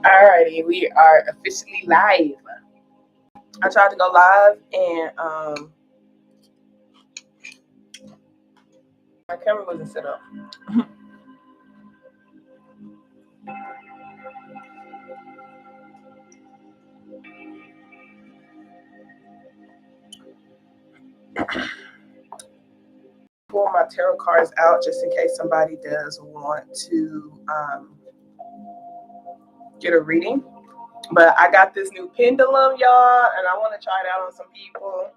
Alrighty, we are officially live. I tried to go live and my camera wasn't set up. Pull my tarot cards out just in case somebody does want to get a reading. But I got this new pendulum, y'all, and I want to try it out on some people.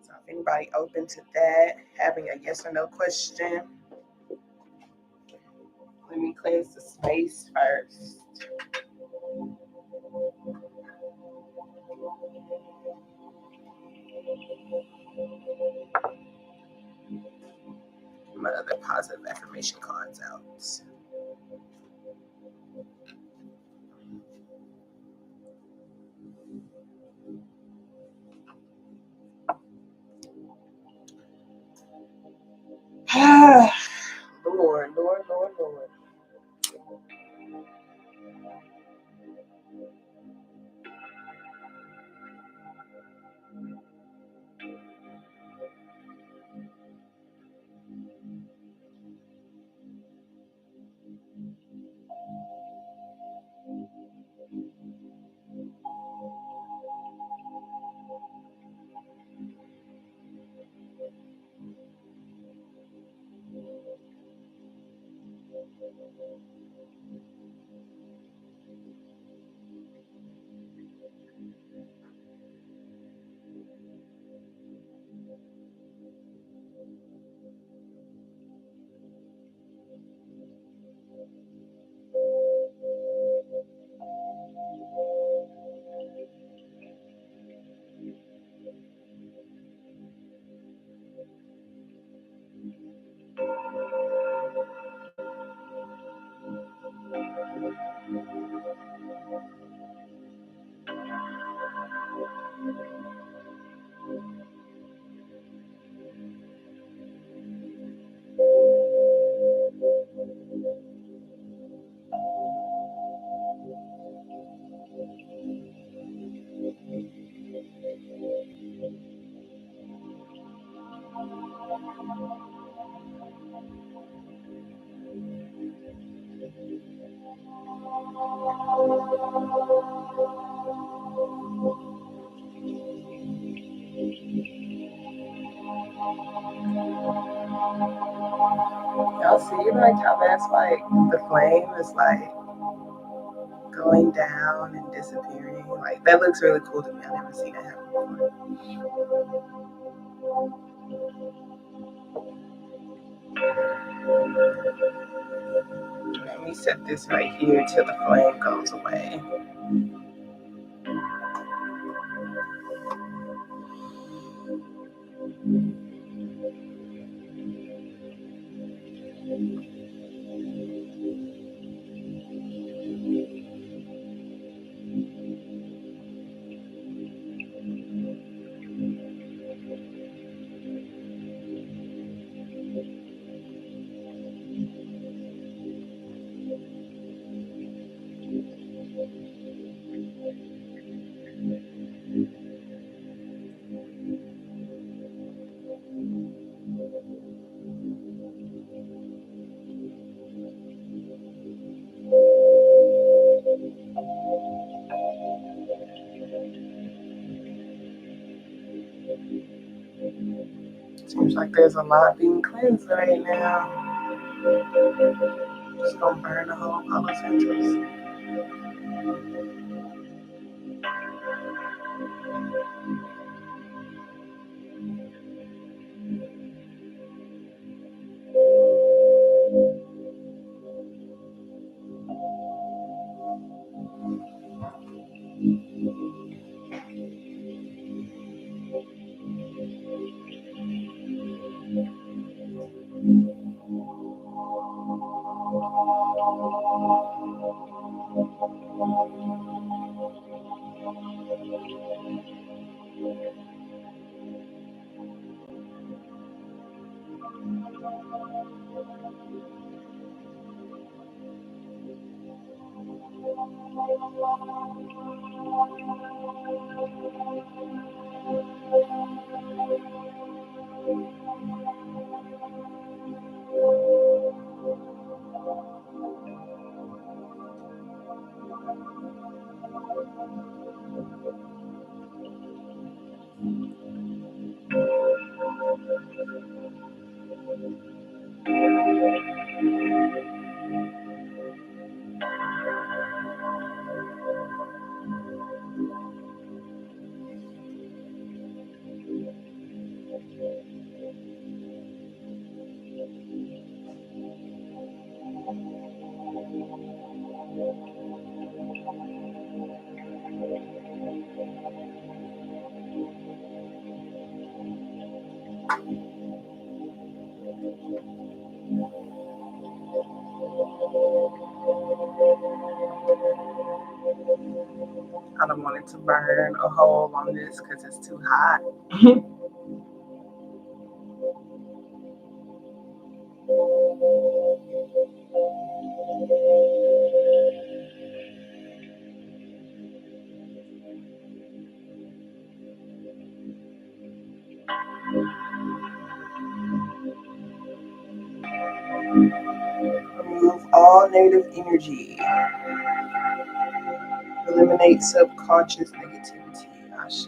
So if anybody open to that, having a yes or no question, let me cleanse the space first. My other positive affirmation cards out. Lord, Lord, Lord, Lord. Y'all see like how that's like the flame is like going down and disappearing. Like that looks really cool to me. I've never seen that happen before. Let me set this right here till the flame goes away. Seems like there's a lot being cleansed right now. Just gonna burn the whole Palo Santos. I don't want it to burn a hole on this because it's too hot. Remove all negative energy. Eliminate subconscious negativity. Ashe.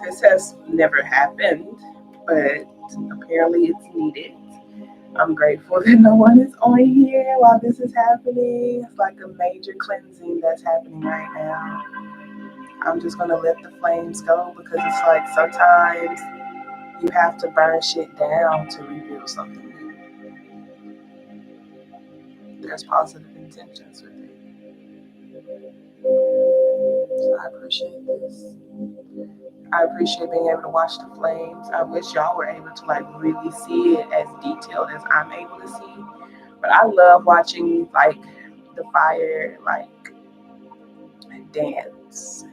This has never happened, but apparently it's needed. I'm grateful that no one is on here while this is happening. It's like a major cleansing that's happening right now. I'm just gonna let the flames go because it's like sometimes you have to burn shit down to rebuild something new. There's positive intentions with it. So I appreciate this. I appreciate being able to watch the flames. I wish y'all were able to like really see it as detailed as I'm able to see. But I love watching like the fire like dance.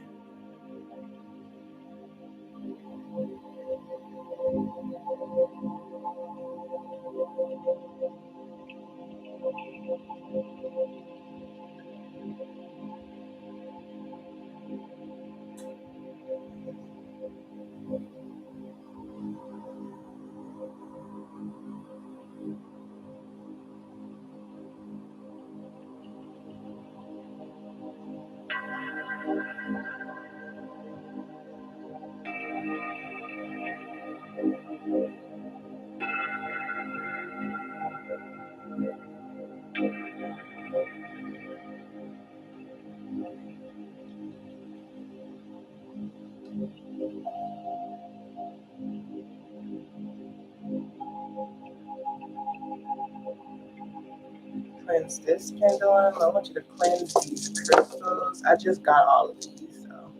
Cleanse this pendulum. I want you to cleanse these crystals. I just got all of these, so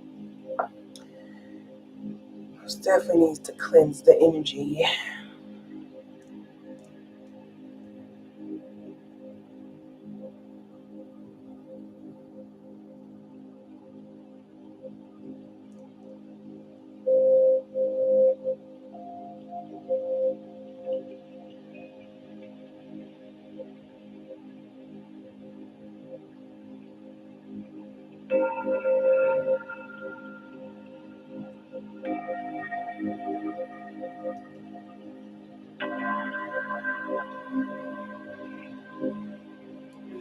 most definitely needs to cleanse the energy.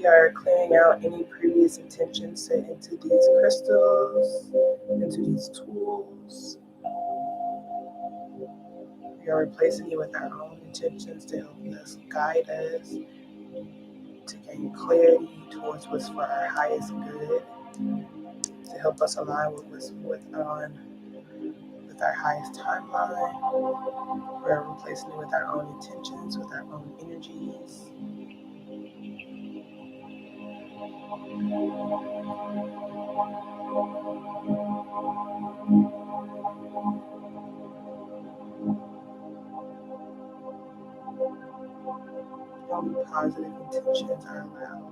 are clearing out any previous intentions set into these crystals, into these tools. We are replacing it with our own intentions to help us guide us to gain clarity towards what's for our highest good, to help us align with what's with our highest timeline. We're replacing it with our own intentions, with our own energies. Only positive intentions are allowed.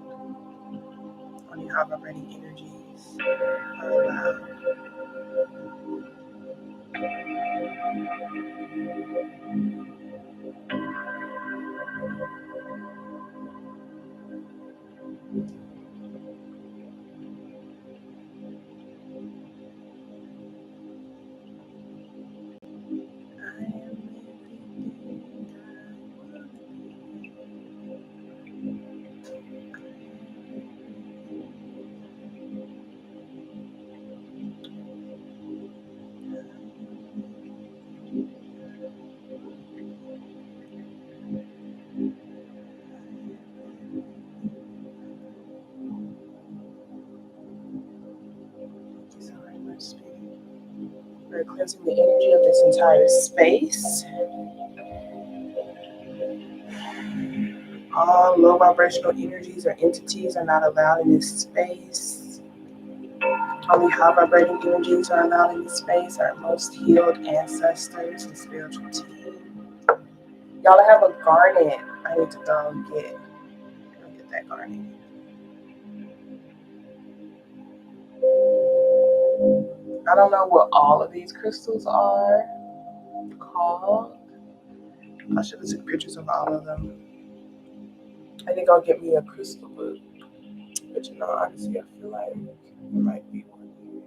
Only high vibrating energies are allowed. We're cleansing the energy of this entire space. All low vibrational energies or entities are not allowed in this space. Only high vibrating energies are allowed in this space. Our most healed ancestors and spiritual team. Y'all have a garnet. I need to go get that garnet. I don't know what all of these crystals are called. I should have took pictures of all of them. I need to go get me a crystal book. But honestly, I feel like there might be one here.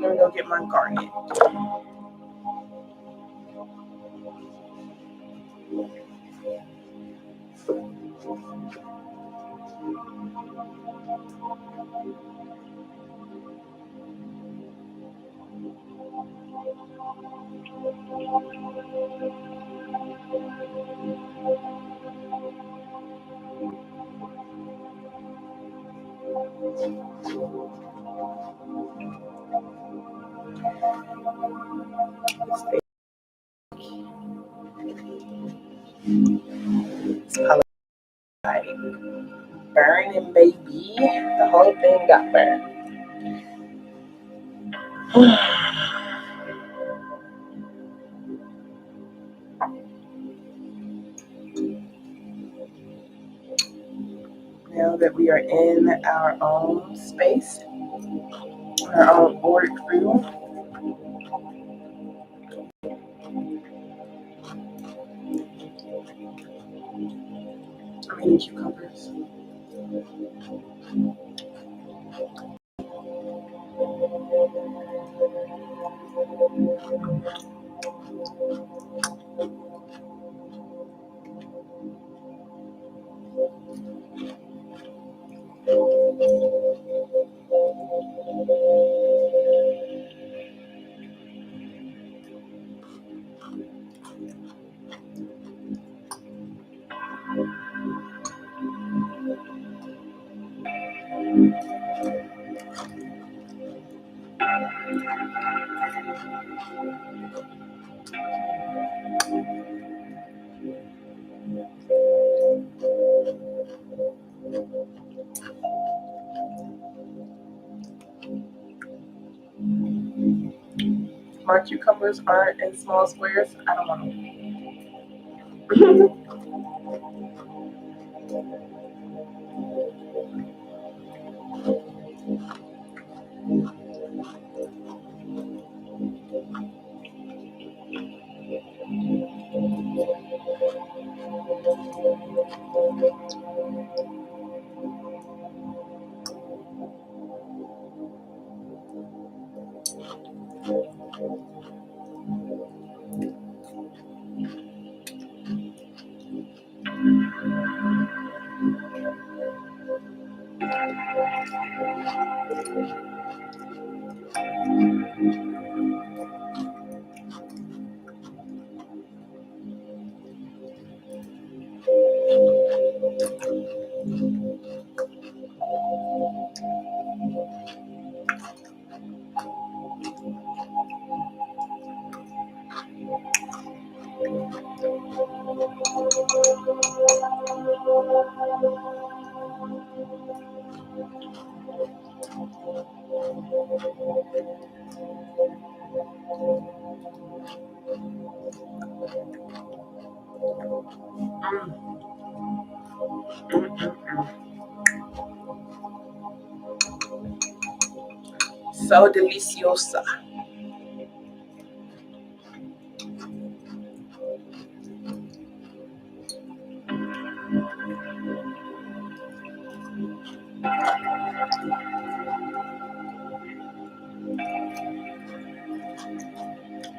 Let me go get my garnet. It's color burning, baby. The whole thing got burned. Now that we are in our own space, our own auric field, I'm eating cucumbers. My cucumbers aren't in small squares. I don't want them. So deliciosa.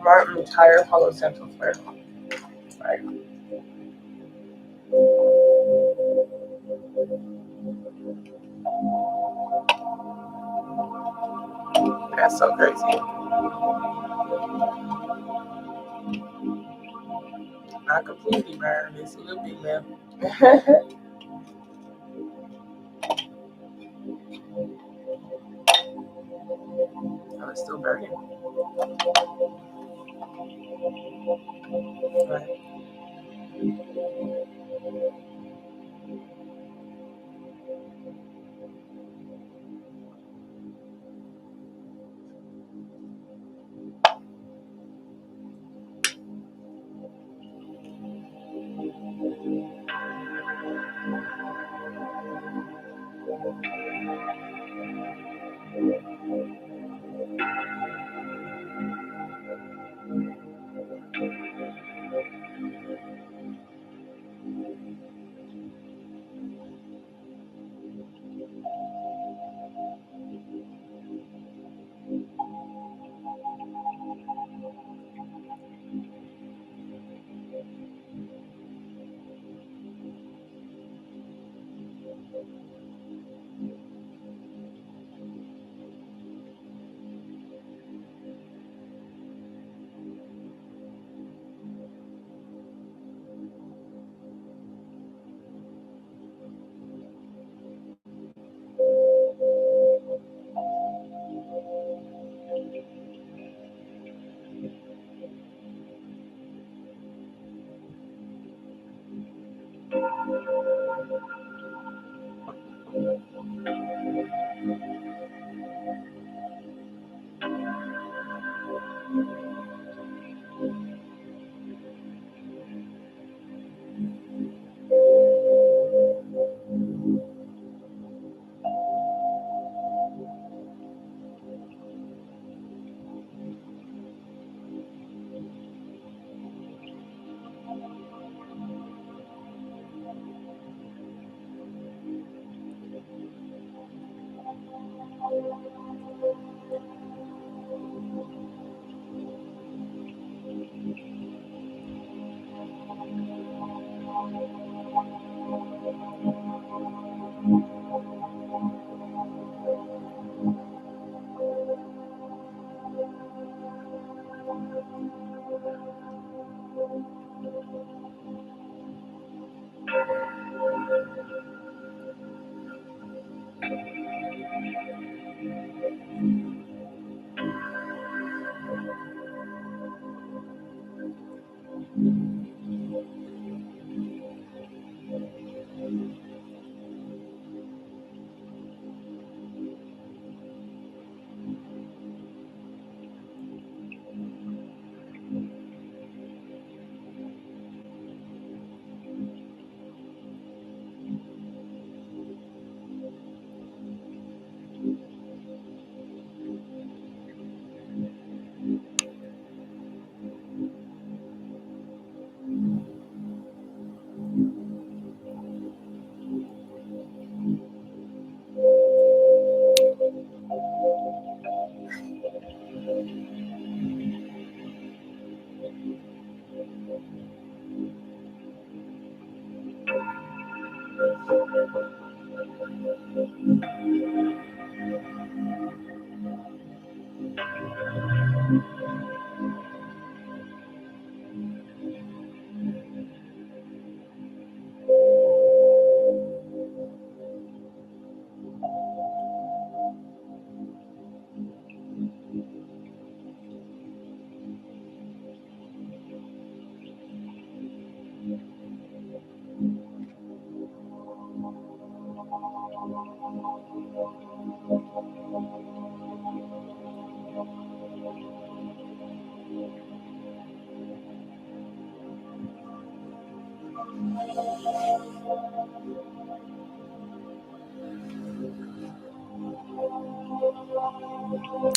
My entire hollow central flair. Right. That's so crazy. Not completely burned, it's a little bit left. Oh, it's still burning. Right.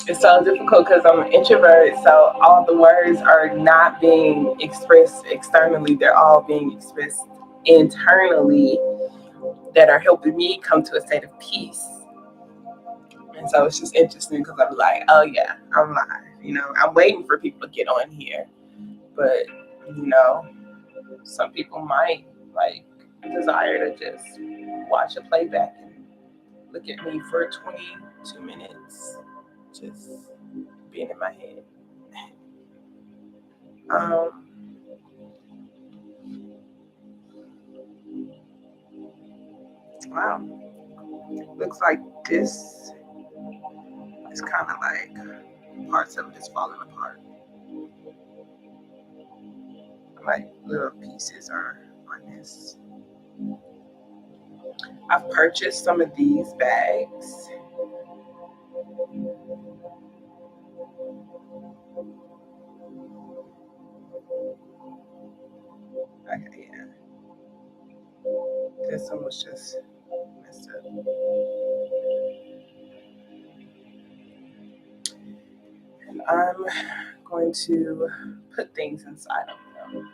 It's so difficult because I'm an introvert, so all the words are not being expressed externally, they're all being expressed internally that are helping me come to a state of peace. And so it's just interesting because I'm like, oh yeah, I'm live. I'm waiting for people to get on here. But, some people might like desire to just watch a playback and look at me for 22 minutes just being in my head. Um, wow. Looks like this is kind of like parts of it is falling apart. Like little pieces are on this. I've purchased some of these bags. Okay, yeah. This one was just messed up. And I'm going to put things inside of them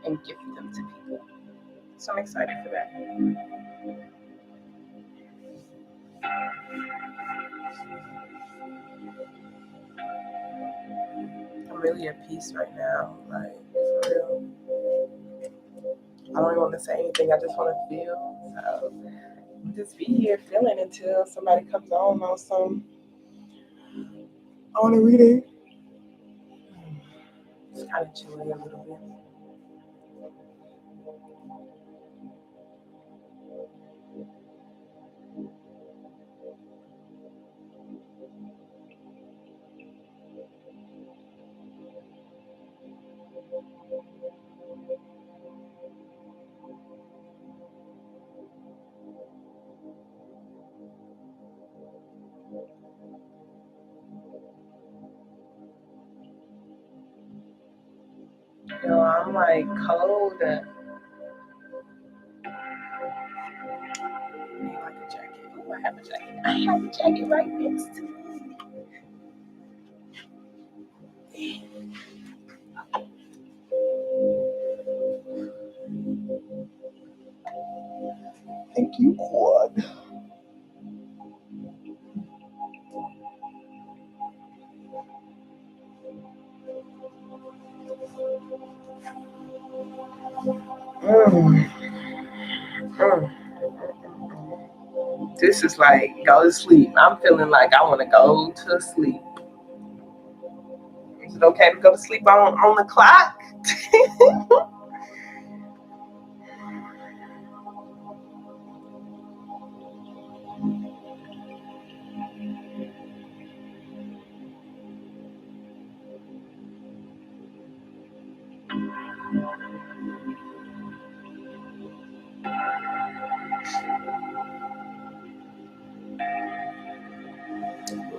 and gift them to people. So I'm excited for that. I'm really at peace right now. Like, for real. I don't even want to say anything. I just want to feel. So just be here feeling until somebody comes on some on a reading. It's kind of chilly a little bit. I'm like cold. I need like a jacket. Oh, I have a jacket. I have a jacket right next to me. Thank you, Quad. Mm, mm. This is like go to sleep. I'm feeling like I want to go to sleep. Is it okay to go to sleep on the clock?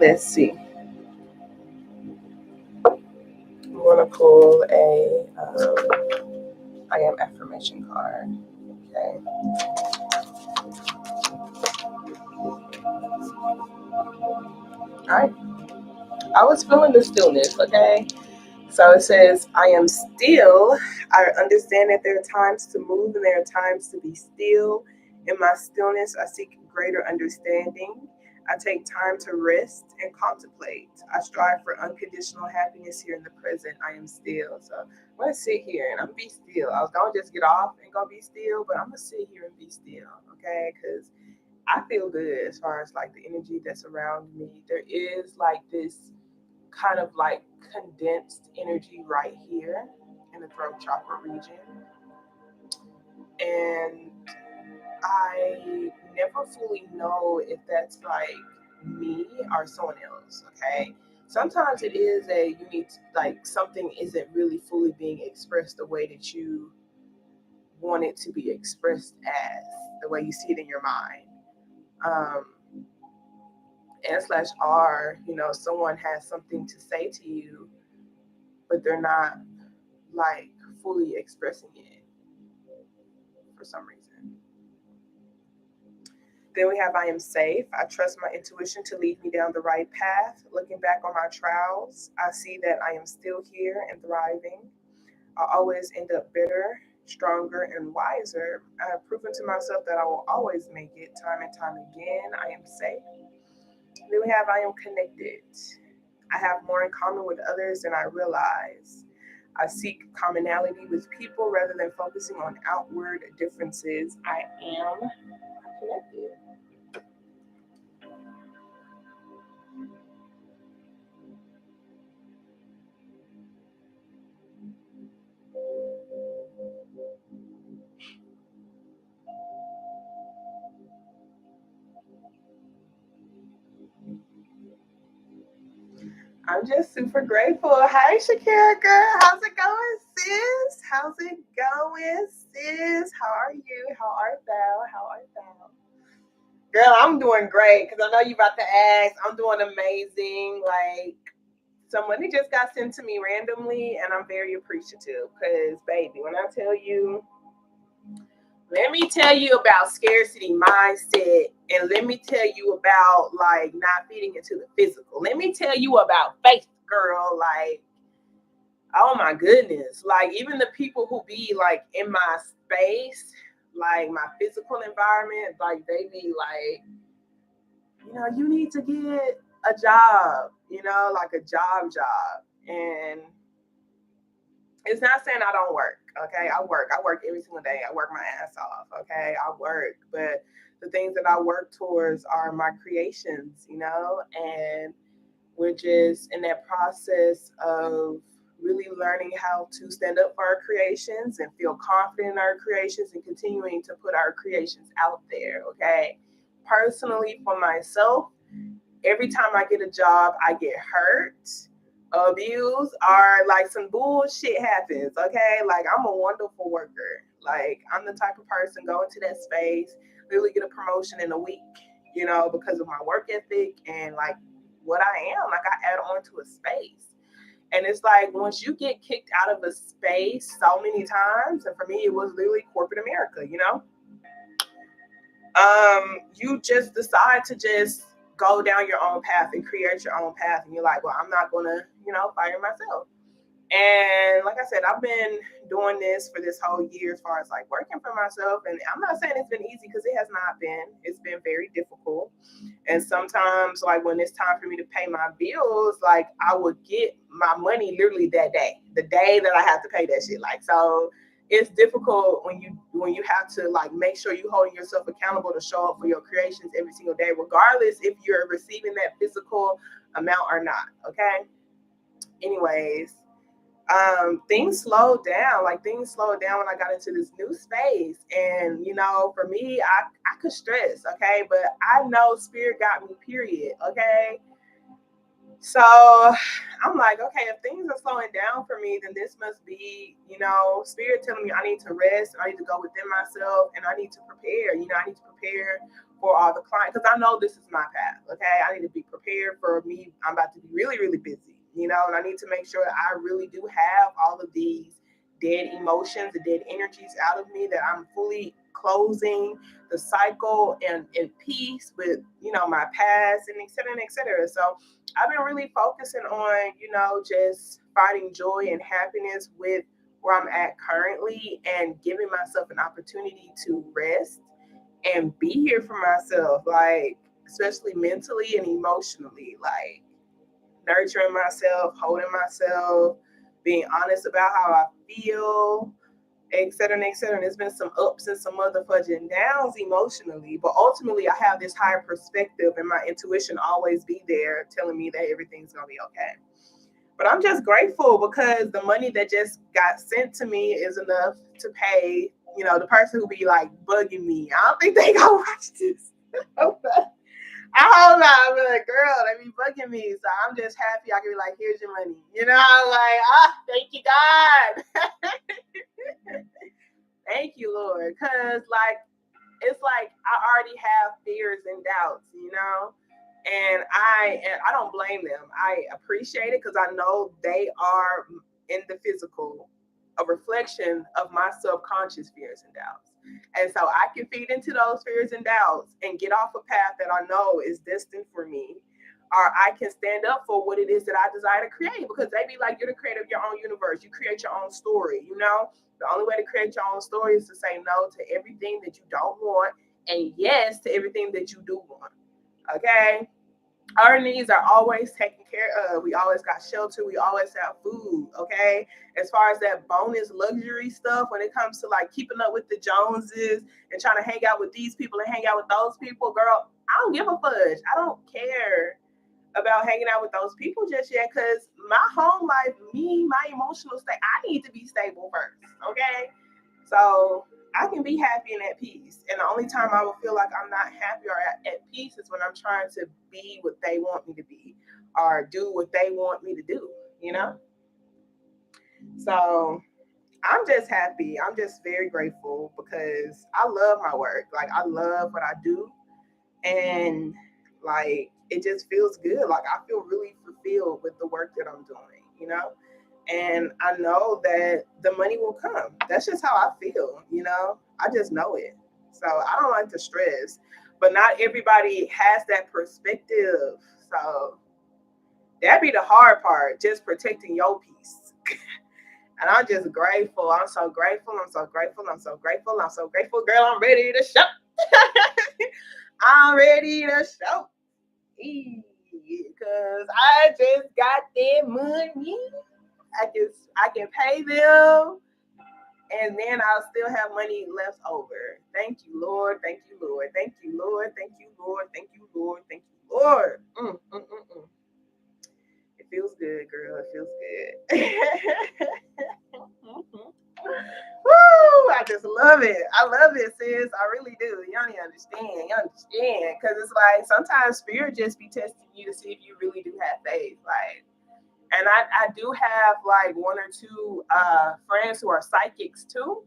Let's see. I'm gonna pull a I am affirmation card. Okay. All right. I was feeling the stillness. Okay. So it says, I am still. I understand that there are times to move and there are times to be still. In my stillness, I seek greater understanding. I take time to rest and contemplate. I strive for unconditional happiness here in the present. I am still. So I'm going to sit here and I'm going to be still. I was going to just get off and go be still, but I'm going to sit here and be still, okay? Because I feel good as far as like the energy that's around me. There is like this kind of like condensed energy right here in the throat chakra region. And I never fully know if that's like me or someone else, okay? Sometimes it is you need to, like something isn't really fully being expressed the way that you want it to be expressed as, the way you see it in your mind. Um, N/R, someone has something to say to you, but they're not like fully expressing it. for some reason. Then we have I am safe. I trust my intuition to lead me down the right path. Looking back on my trials, I see that I am still here and thriving. I always end up better, stronger, and wiser. I have proven to myself that I will always make it time and time again. I am safe. Then we have I am connected. I have more in common with others than I realize. I seek commonality with people rather than focusing on outward differences. I am connected. I'm just super grateful. Hi, Shakira girl. How's it going, sis? How's it going, sis? How are you? How art thou? How art thou? Girl, I'm doing great because I know you about to ask. I'm doing amazing. Like, some money just got sent to me randomly, and I'm very appreciative because, baby, when I tell you, let me tell you about scarcity mindset, and let me tell you about like not feeding into the physical. Let me tell you about faith, girl. Like, oh my goodness. Like, even the people who be like in my space, like my physical environment, like they be like, you need to get a job, like a job. And it's not saying I don't work. Okay. I work. I work every single day. I work my ass off. Okay. I work. But the things that I work towards are my creations, and we're just in that process of really learning how to stand up for our creations and feel confident in our creations and continuing to put our creations out there. Okay. Personally, for myself, every time I get a job, I get hurt, abused, or like some bullshit happens. Okay. Like, I'm a wonderful worker. Like, I'm the type of person go into that space, literally get a promotion in a week, because of my work ethic and like what I am. Like, I add on to a space. And it's like once you get kicked out of a space so many times, and for me, it was literally corporate America, you just decide to just go down your own path and create your own path. And you're like, well, I'm not going to, fire myself. And like I said, I've been doing this for this whole year as far as like working for myself. And I'm not saying it's been easy because it has not been. It's been very difficult. And sometimes, like when it's time for me to pay my bills, like I would get my money literally that day, the day that I have to pay that shit. Like, so it's difficult when you have to like make sure you holding yourself accountable to show up for your creations every single day, regardless if you're receiving that physical amount or not. Okay. Anyways, things slowed down. Like, things slowed down when I got into this new space. And for me, I could stress, okay, but I know spirit got me, period. Okay. So I'm like, okay, if things are slowing down for me, then this must be, spirit telling me I need to rest, I need to go within myself, and I need to prepare. I need to prepare for all the clients because I know this is my path. Okay. I need to be prepared for me. I'm about to be really, really busy, and I need to make sure that I really do have all of these dead emotions, the dead energies out of me, that I'm fully closing the cycle and in peace with, my past and et cetera, and et cetera. So I've been really focusing on, just finding joy and happiness with where I'm at currently and giving myself an opportunity to rest and be here for myself, like, especially mentally and emotionally, like nurturing myself, holding myself, being honest about how I feel, et cetera, and et cetera. And there's been some ups and some other fudging downs emotionally, but ultimately I have this higher perspective and my intuition always be there telling me that everything's going to be okay. But I'm just grateful because the money that just got sent to me is enough to pay, the person who be like bugging me. I don't think they gonna watch this. I hope not. I'm like, girl, they be bugging me. So I'm just happy I can be like, here's your money. Like, thank you, God. Thank you, Lord. Because, like, it's like I already have fears and doubts, and I don't blame them. I appreciate it because I know they are in the physical a reflection of my subconscious fears and doubts. And so I can feed into those fears and doubts and get off a path that I know is destined for me. Or I can stand up for what it is that I desire to create, because they be like, you're the creator of your own universe. You create your own story, you know? The only way to create your own story is to say no to everything that you don't want and yes to everything that you do want. Okay? Our needs are always taken care of. We always got shelter. We always have food. Okay. As far as that bonus luxury stuff, when it comes to like keeping up with the Joneses and trying to hang out with these people and hang out with those people, girl, I don't give a fudge. I don't care about hanging out with those people just yet, because my home life, me, my emotional state, I need to be stable first. Okay. So I can be happy and at peace. And the only time I will feel like I'm not happy or at peace is when I'm trying to be what they want me to be or do what they want me to do, you know? So I'm just happy. I'm just very grateful because I love my work. Like, I love what I do. And like, it just feels good. Like, I feel really fulfilled with the work that I'm doing, you know? And I know that the money will come. That's just how I feel, you know? I just know it. So I don't like to stress, but not everybody has that perspective. So that'd be the hard part, just protecting your peace. And I'm just grateful. I'm so grateful. I'm so grateful. I'm so grateful. I'm so grateful. Girl, I'm ready to show. I'm ready to show. Because I just got that money. I can pay them, and then I'll still have money left over. Thank you, Lord. Thank you, Lord. Thank you, Lord. Thank you, Lord. Thank you, Lord. Thank you, Lord. It feels good, girl. It feels good. Woo! I just love it. I love it, sis. I really do. You don't even understand. You understand. Because it's like sometimes spirit just be testing you to see if you really do have faith. Like, and I do have like one or two friends who are psychics too.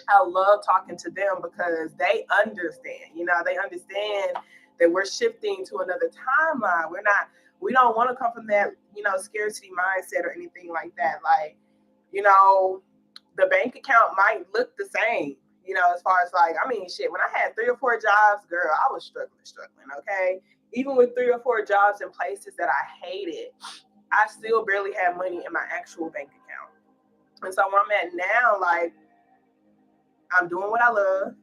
I love talking to them because they understand. You know, they understand that we're shifting to another timeline. We don't want to come from that, scarcity mindset or anything like that. Like, you know, the bank account might look the same, as far as like, I mean, shit, when I had 3 or 4 jobs, girl, I was struggling, okay? Even with 3 or 4 jobs in places that I hated, I still barely had money in my actual bank account. And so where I'm at now, like, I'm doing what I love,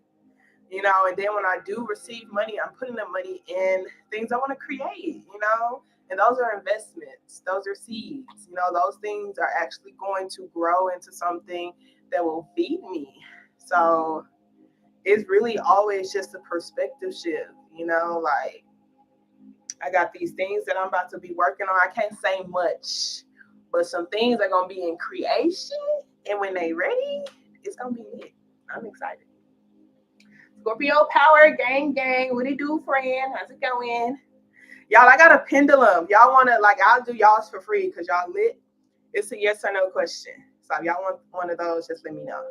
and then when I do receive money, I'm putting the money in things I want to create, and those are investments, those are seeds, those things are actually going to grow into something that will feed me. So it's really always just a perspective shift, like I got these things that I'm about to be working on. I can't say much, but some things are going to be in creation, and when they ready, it's going to be lit. I'm excited. Scorpio power, gang, gang. What it do, friend? How's it going? Y'all, I got a pendulum. Y'all want to, like, I'll do y'all's for free because y'all lit. It's a yes or no question. So if y'all want one of those, just let me know.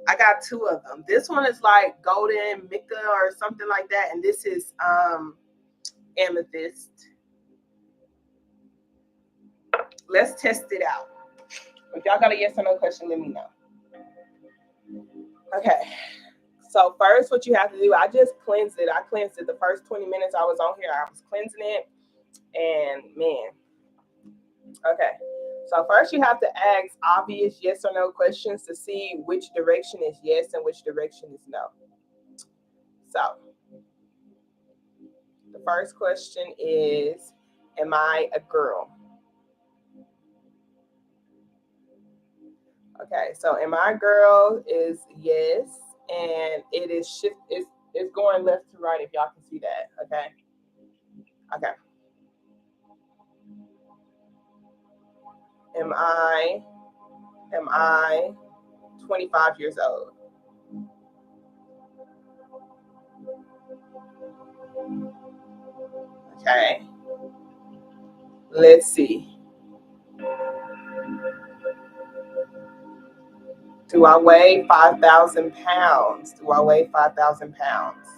I got 2 of them. This one is like golden mica or something like that. And this is amethyst. Let's test it out. If y'all got a yes or no question, let me know. Okay. So first, what you have to do, I just cleansed it. I cleansed it the first 20 minutes I was on here. I was cleansing it. And man, okay. So first you have to ask obvious yes or no questions to see which direction is yes and which direction is no. So the first question is, am I a girl? Okay, so am I a girl is yes, and it is shift it's going left to right if y'all can see that. Okay. Okay. Am I 25 years old? Okay. Let's see. Do I weigh 5,000 pounds? Do I weigh 5,000 pounds?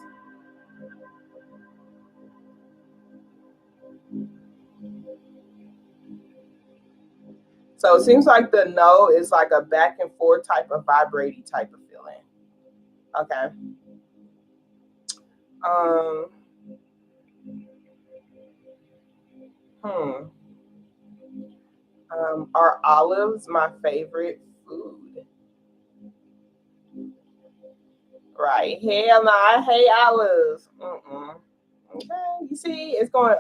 So it seems like the no is like a back and forth type of vibrating type of feeling. Okay. Um. Hmm. Are olives my favorite food? Right. Hell no, I hate olives. Mm-mm. Okay. You see, it's going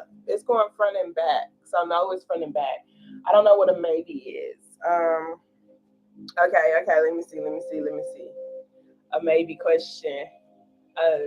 front and back. So no, it's front and back. I don't know what a maybe is. Okay. Okay. Let me see. Let me see. Let me see. A maybe question. Uh.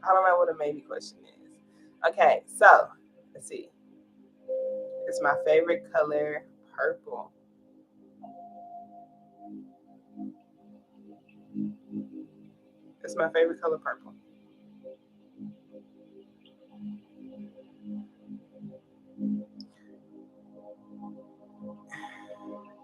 I don't know what a maybe question is. Okay. So let's see. It's my favorite color, purple. It's my favorite color, purple.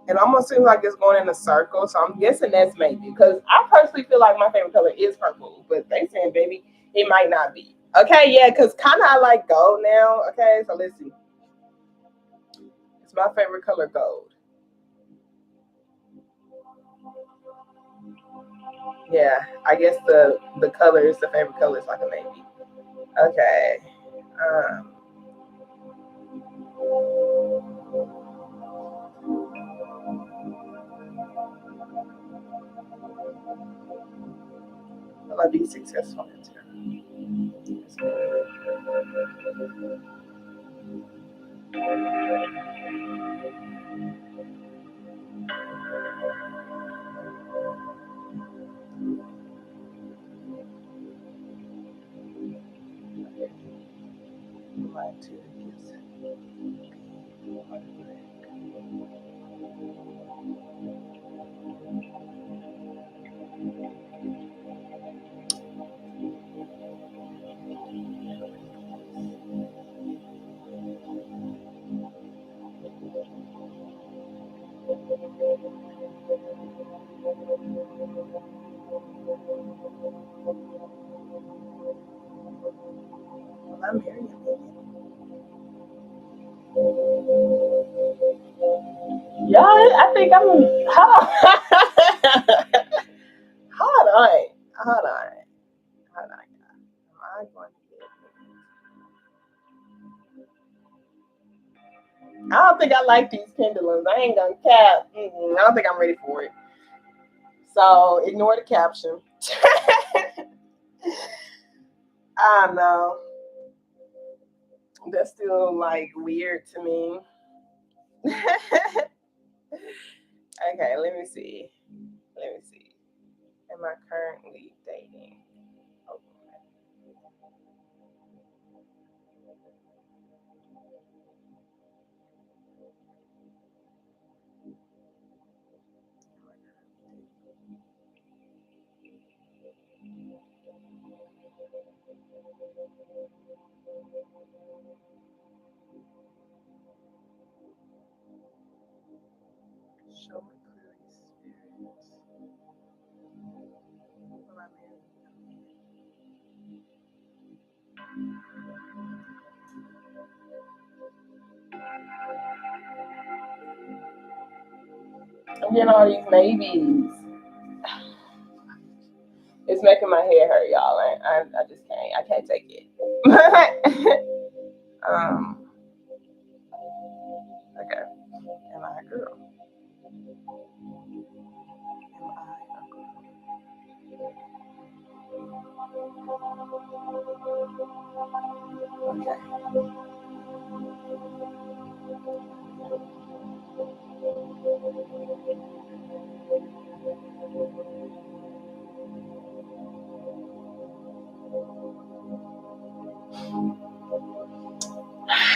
It almost seems like it's going in a circle, so I'm guessing that's maybe. Because I personally feel like my favorite color is purple, but they saying, baby, it might not be. Okay, yeah, because kind of I like gold now. Okay, so let's see. It's my favorite color, gold. Yeah, I guess the color is the favorite color. It's like a maybe. Okay. Um, will I be successful in it? My two is well, I'm married. Yeah, I think I'm. Hold on. Hold on. Hold on. Hold on. Am I going to get? I don't think I like these pendulums. I ain't gonna cap. I don't think I'm ready for it. So ignore the caption. I don't know. That's still like weird to me. Okay, let me see. Let me see. Am I currently dating? Oh, show me clearly, spirits. Will I marry? I'm getting all these maybes. It's making my head hurt, y'all. I just can't. I can't take it. um. Okay. Am I a girl? Am I a girl? Okay.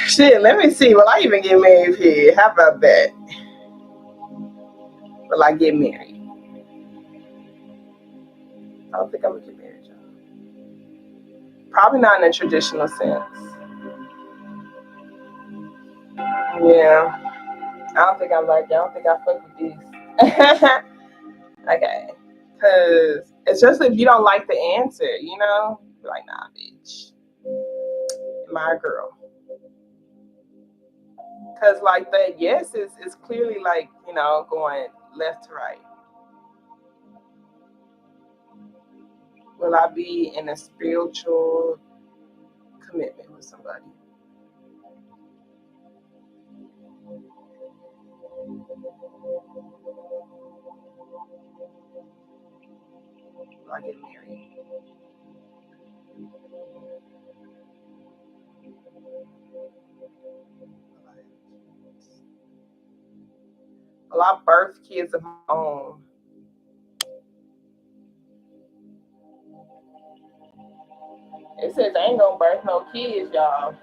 Shit. Let me see. Will I even get married here? How about that? Will I get married? I don't think I'm gonna get married, y'all. Probably not in a traditional sense. Yeah. I don't think I like it. I don't think I fuck with this. Okay. Because especially if you don't like the answer, you know? You're like, nah, bitch. My girl. Because, like, the yes is clearly, like, you know, going left to right. Will I be in a spiritual commitment with somebody? Will I get married? Will I birth kids of my own? It says I ain't gonna birth no kids, y'all.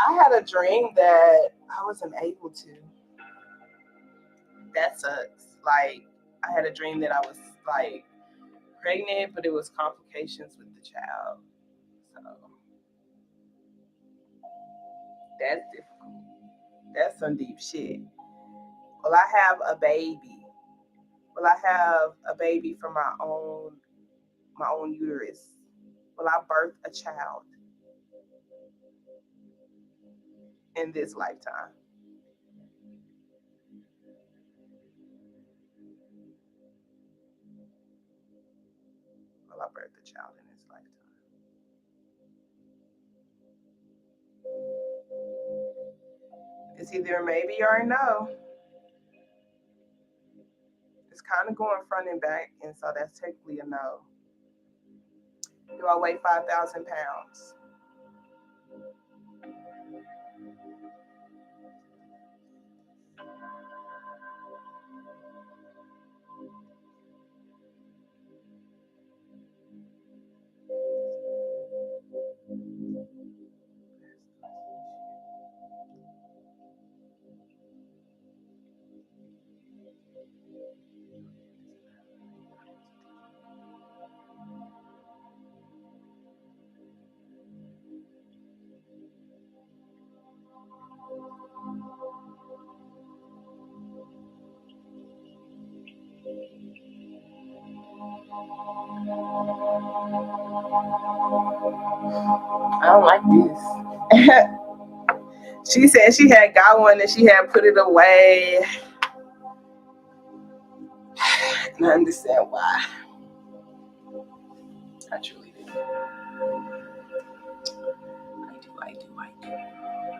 I had a dream that I wasn't able to. That sucks. Like, I had a dream that I was, like, pregnant, but it was complications with the child. So that's difficult. That's some deep shit. Will I have a baby? Will I have a baby from my own uterus? Will I birth a child in this lifetime? Will I birth a child in this lifetime? It's either a maybe or a no. It's kind of going front and back, and so that's technically a no. Do I weigh 5,000 pounds? I don't like this. She said she had got one and she had put it away. And I understand why. I truly do. I do.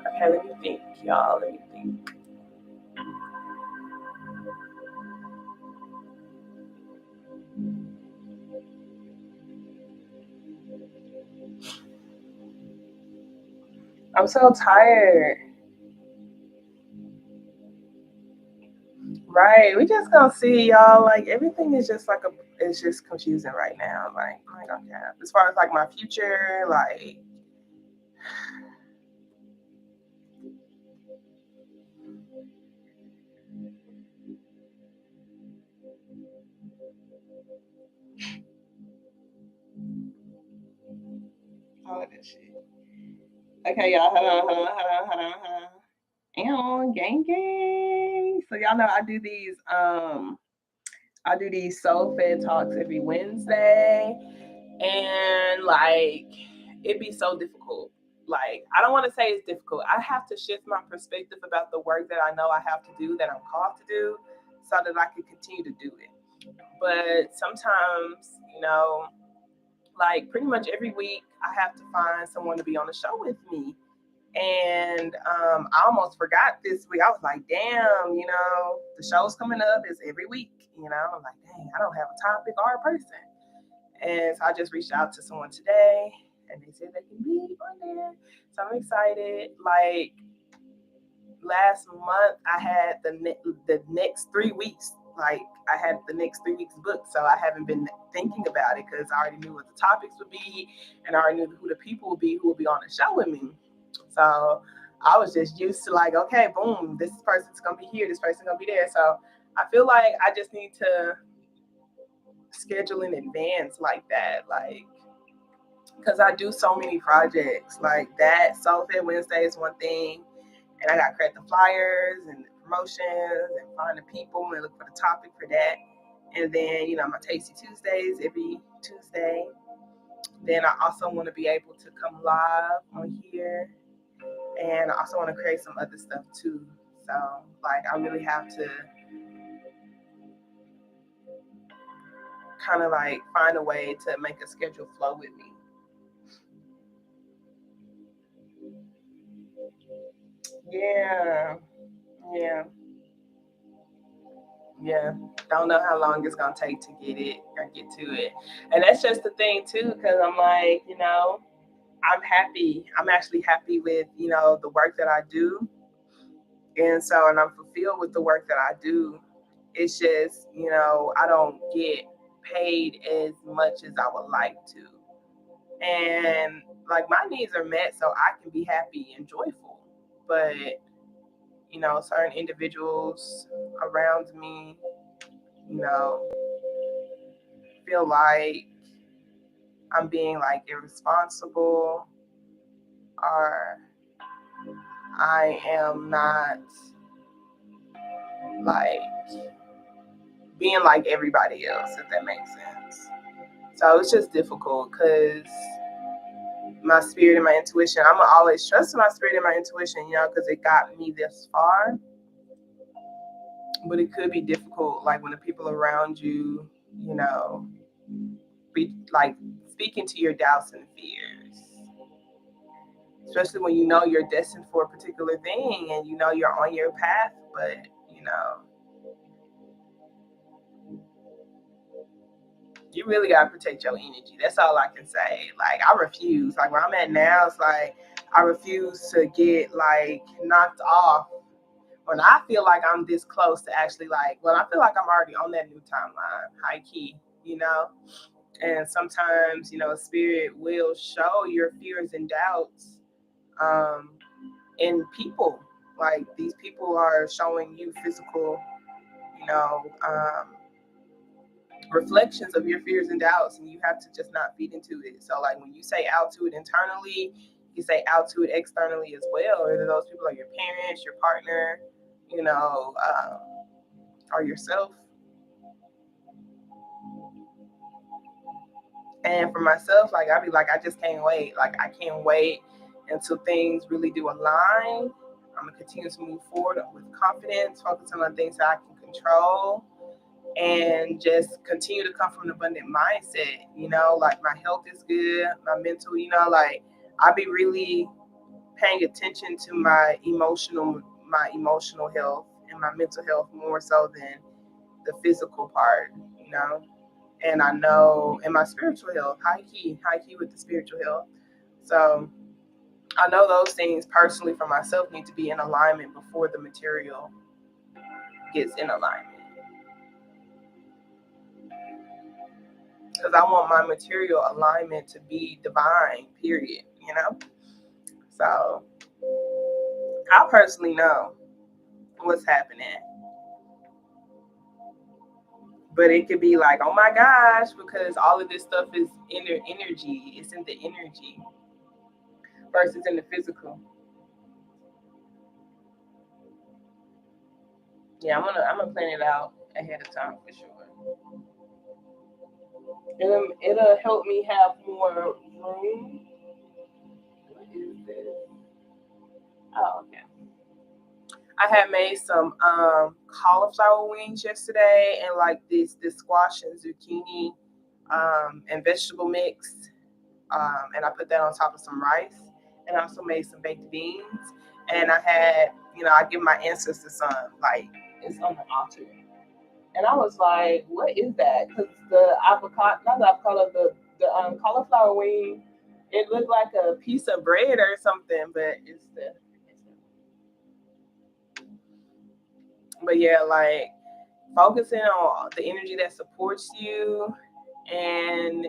Okay, let me think, y'all. Let me think. I'm so tired. Right. We just gonna see, y'all. Like, everything is just like it's just confusing right now. Like, oh my god, yeah. As far as like my future, like, all of this shit. Okay, y'all. Hold on. And gang. So y'all know I do these soul fed talks every Wednesday, and like it'd be so difficult. Like, I don't want to say it's difficult. I have to shift my perspective about the work that I know I have to do, that I'm called to do, so that I can continue to do it. But sometimes, like pretty much every week, I have to find someone to be on the show with me. And I almost forgot this week. I was like, damn, the show's coming up. It's every week. I'm like, dang, I don't have a topic or a person. And so I just reached out to someone today, and they said they can be on there. So I'm excited. Like, last month, I had the next 3 weeks. Like, I had the next 3 weeks booked, so I haven't been thinking about it because I already knew what the topics would be, and I already knew who the people would be who would be on the show with me. So I was just used to, like, okay, boom, this person's gonna be here, this person's gonna be there. So I feel like I just need to schedule in advance like that. Like, because I do so many projects like that. Soul Fit Wednesday is one thing, and I got to create the flyers and the promotions and find the people and look for the topic for that. And then, my Tasty Tuesdays every Tuesday. Then I also want to be able to come live on here, and I also want to create some other stuff too. So, like, I really have to kind of like find a way to make a schedule flow with me. Yeah, yeah, yeah. Don't know how long it's gonna take to get it or get to it, and that's just the thing too. Because I'm like, I'm happy. I'm actually happy with the work that I do, and I'm fulfilled with the work that I do. It's just I don't get paid as much as I would like to, and like my needs are met, so I can be happy and joyful. But certain individuals around me, you know, feel like I'm being like irresponsible, or I am not like being like everybody else, if that makes sense. So it's just difficult because my spirit and my intuition, I'm gonna always trust my spirit and my intuition, because it got me this far. But it could be difficult, like when the people around you, be like speaking to your doubts and fears, especially when you're destined for a particular thing and you're on your path, but you really gotta protect your energy. That's all I can say. Like I refuse. Like where I'm at now, it's like I refuse to get like knocked off when I feel like I'm this close to actually like. Well, I feel like I'm already on that new timeline, high key. And sometimes spirit will show your fears and doubts um, in people. Like these people are showing you physical, you know. Reflections of your fears and doubts, and you have to just not feed into it. So like when you say out to it internally, you say out to it externally as well. Whether those people are your parents, your partner, or yourself. And for myself, like I'd be like, I just can't wait. Like I can't wait until things really do align. I'm gonna continue to move forward with confidence, focusing on things that I can control, and just continue to come from an abundant mindset. Like my health is good, my mental, like I be really paying attention to my emotional health and my mental health more so than the physical part, and I know in my spiritual health, high key with the spiritual health. So I know those things personally for myself need to be in alignment before the material gets in alignment. Because I want my material alignment to be divine, period. So I personally know what's happening. But it could be like, oh my gosh, because all of this stuff is inner energy. It's in the energy versus in the physical. Yeah, I'm gonna plan it out ahead of time for sure. It'll help me have more room. What is this? Oh, okay. I had made some cauliflower wings yesterday, and like this squash and zucchini and vegetable mix, and I put that on top of some rice, and I also made some baked beans. And I had, I give my ancestors some, like it's on the altar, and I was like, what is that? Because the avocado, not the avocado, the cauliflower wing, it looked like a piece of bread or something, but but yeah, like focusing on the energy that supports you, and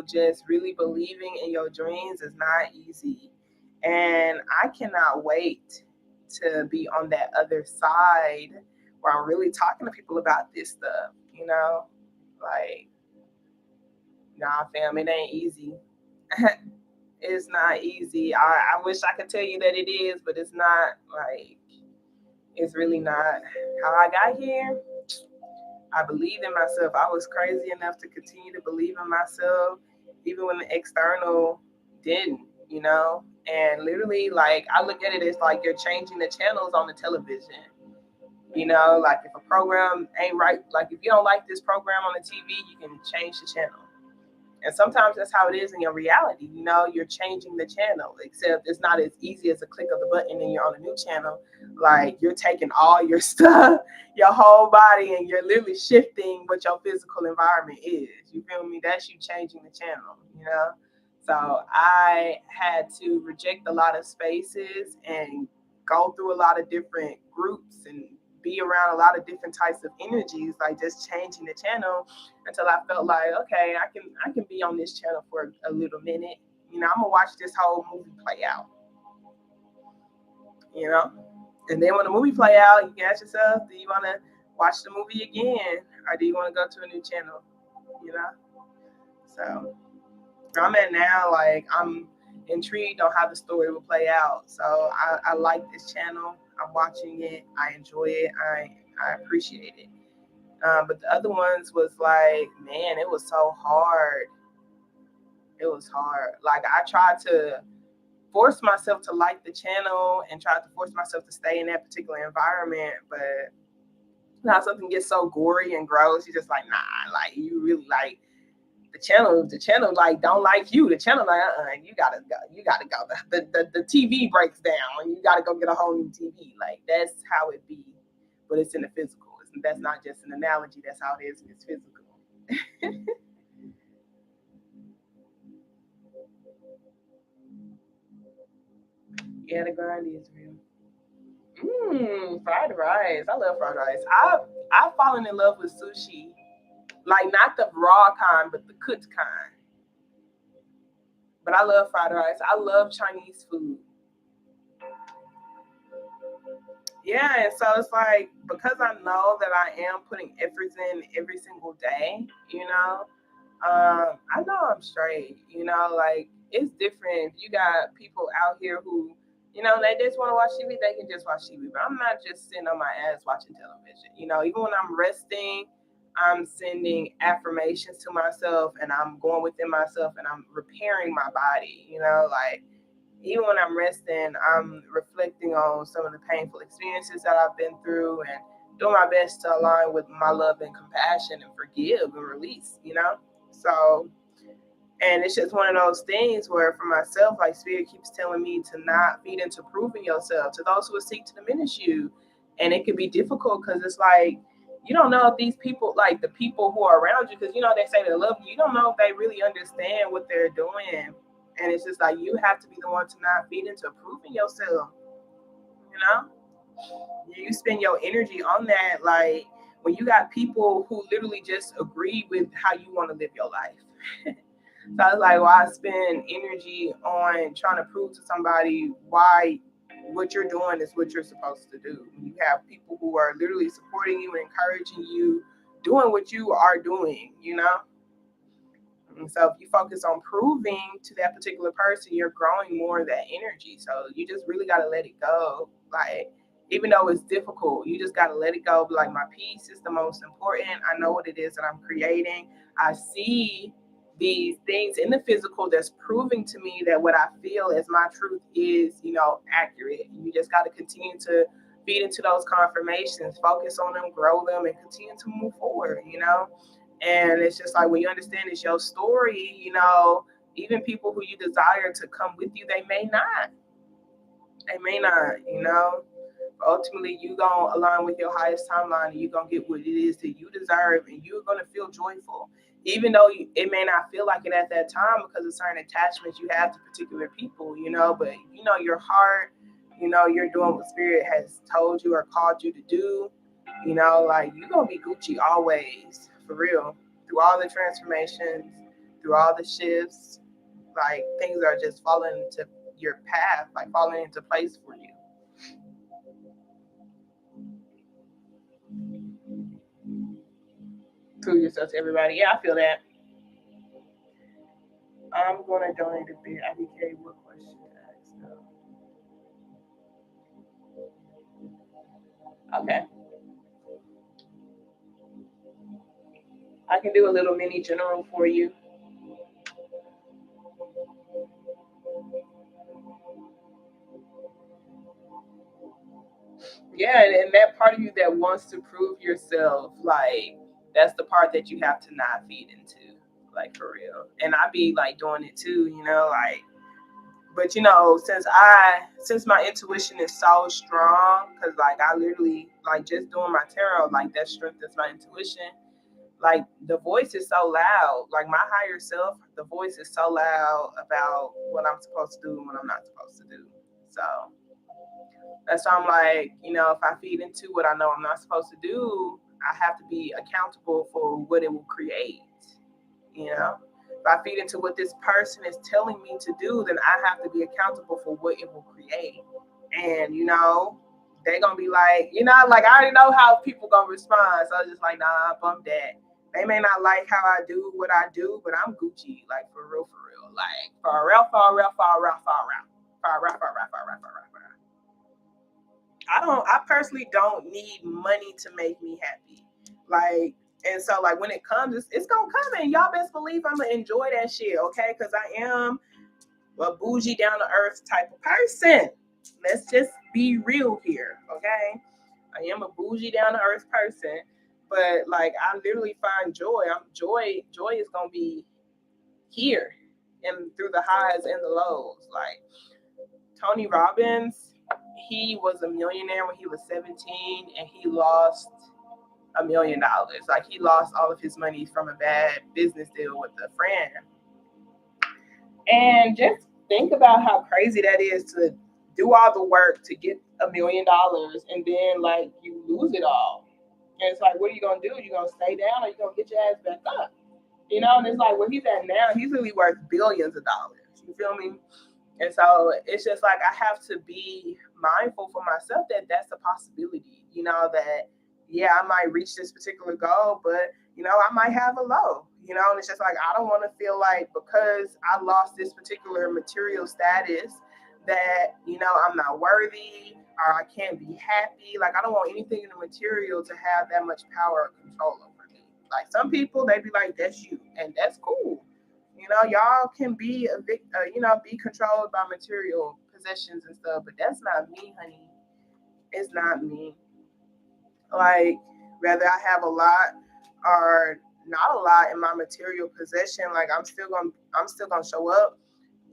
just really believing in your dreams is not easy, and I cannot wait to be on that other side where I'm really talking to people about this stuff. Like, nah, fam, it ain't easy. It's not easy. I wish I could tell you that it is, but it's not. Like, it's really not. How I got here, I believed in myself. I was crazy enough to continue to believe in myself, even when the external didn't, you know? And literally, like, I look at it as like you're changing the channels on the television. You know, like if a program ain't right, like if you don't like this program on the TV, you can change the channel. And sometimes that's how it is in your reality. You know, you're changing the channel, except it's not as easy as a click of the button and you're on a new channel. Like you're taking all your stuff, your whole body, and you're literally shifting what your physical environment is. You feel me? That's you changing the channel, you know? So I had to reject a lot of spaces and go through a lot of different groups and be around a lot of different types of energies, like just changing the channel until I felt like, okay, I can be on this channel for a little minute. You know, I'm gonna watch this whole movie play out. You know, and then when the movie play out, you can ask yourself, do you want to watch the movie again, or do you want to go to a new channel? You know, so where I'm at now, like I'm intrigued on how the story will play out. So I like this channel. I'm watching it. I enjoy it. I appreciate it. But the other ones was like, man, it was so hard. It was hard. Like I tried to force myself to like the channel and tried to force myself to stay in that particular environment, but now something gets so gory and gross, you're just like, nah, like you really like the channel like don't like you. The channel like, you gotta go. The TV breaks down and you gotta go get a whole new TV. Like that's how it be. But it's in the physical. That's not just an analogy, that's how it is in its physical. Yeah, the grind is real. Fried rice. I love fried rice. I've fallen in love with sushi. Like not the raw kind, but the cooked kind. But I love fried rice. I love Chinese food. Yeah, and so it's like because I know that I am putting efforts in every single day, you know, I know I'm straight, you know, like it's different. You got people out here who, you know, they just want to watch TV, they can just watch TV. But I'm not just sitting on my ass watching television. You know, even when I'm resting, I'm sending affirmations to myself and I'm going within myself and I'm repairing my body, you know, like even when I'm resting, I'm reflecting on some of the painful experiences that I've been through and doing my best to align with my love and compassion and forgive and release, you know? So, and it's just one of those things where for myself, like Spirit keeps telling me to not feed into proving yourself to those who will seek to diminish you. And it can be difficult because it's like, you don't know if these people, like the people who are around you, because you know they say they love you, you don't know if they really understand what they're doing. And it's just like you have to be the one to not feed into proving yourself, you know? You spend your energy on that, like when you got people who literally just agree with how you want to live your life. So it's like, why spend energy on trying to prove to somebody why what you're doing is what you're supposed to do? You have people who are literally supporting you and encouraging you, doing what you are doing, you know? And so if you focus on proving to that particular person, you're growing more of that energy. So you just really got to let it go. Like, even though it's difficult, you just got to let it go. Be like, my peace is the most important. I know what it is that I'm creating. I see these things in the physical that's proving to me that what I feel as my truth is, you know, accurate. You just got to continue to feed into those confirmations, focus on them, grow them, and continue to move forward, you know? And it's just like when you understand it's your story, you know, even people who you desire to come with you, they may not. They may not, you know. Ultimately, you gonna align with your highest timeline, and you gonna get what it is that you deserve, and you're gonna feel joyful, even though it may not feel like it at that time because of certain attachments you have to particular people, you know. But you know your heart, you know you're doing what spirit has told you or called you to do. You know, like you're gonna be Gucci always, for real, through all the transformations, through all the shifts. Like things are just falling into your path, like falling into place for you. Prove yourself to everybody. Yeah, I feel that. I'm going to donate a bit. I be carried what question to ask though. Okay. I can do a little mini general for you. Yeah, and that part of you that wants to prove yourself, like that's the part that you have to not feed into, like for real. And I be like doing it too, like. But since my intuition is so strong, because like I literally like just doing my tarot, like that strengthens my intuition. Like the voice is so loud, like my higher self, the voice is so loud about what I'm supposed to do and what I'm not supposed to do. So that's why I'm like, if I feed into what I know I'm not supposed to do, I have to be accountable for what it will create. If I feed into what this person is telling me to do, then I have to be accountable for what it will create. And they're gonna be like I already know how people gonna respond. So I was just like, nah, bump that. They may not like how I do what I do, but I'm Gucci, like for real, for real. Like for real, for real, for real, for real. For real, for real, for real, for real, for real. I personally don't need money to make me happy. Like, and so like when it comes, it's gonna come, and y'all best believe I'm gonna enjoy that shit, okay? Because I am a bougie down to earth type of person. Let's just be real here, okay? I am a bougie down to earth person, but like I literally find joy. Joy is gonna be here and through the highs and the lows. Like Tony Robbins, he was a millionaire when he was 17 and he lost $1 million. Like he lost all of his money from a bad business deal with a friend. And just think about how crazy that is to do all the work to get $1 million and then like you lose it all. And it's like, what are you gonna do? You gonna stay down or you gonna get your ass back up? And it's like where he's at now, he's really worth billions of dollars. You feel me? And so it's just like I have to be mindful for myself that that's a possibility, that yeah, I might reach this particular goal, but I might have a low, and it's just like I don't want to feel like because I lost this particular material status that, I'm not worthy or I can't be happy. Like I don't want anything in the material to have that much power or control over me. Like some people, they be like, that's you, and that's cool. Y'all can be be controlled by material possessions and stuff, but that's not me, honey. It's not me. Like, whether I have a lot or not a lot in my material possession, like I'm still gonna show up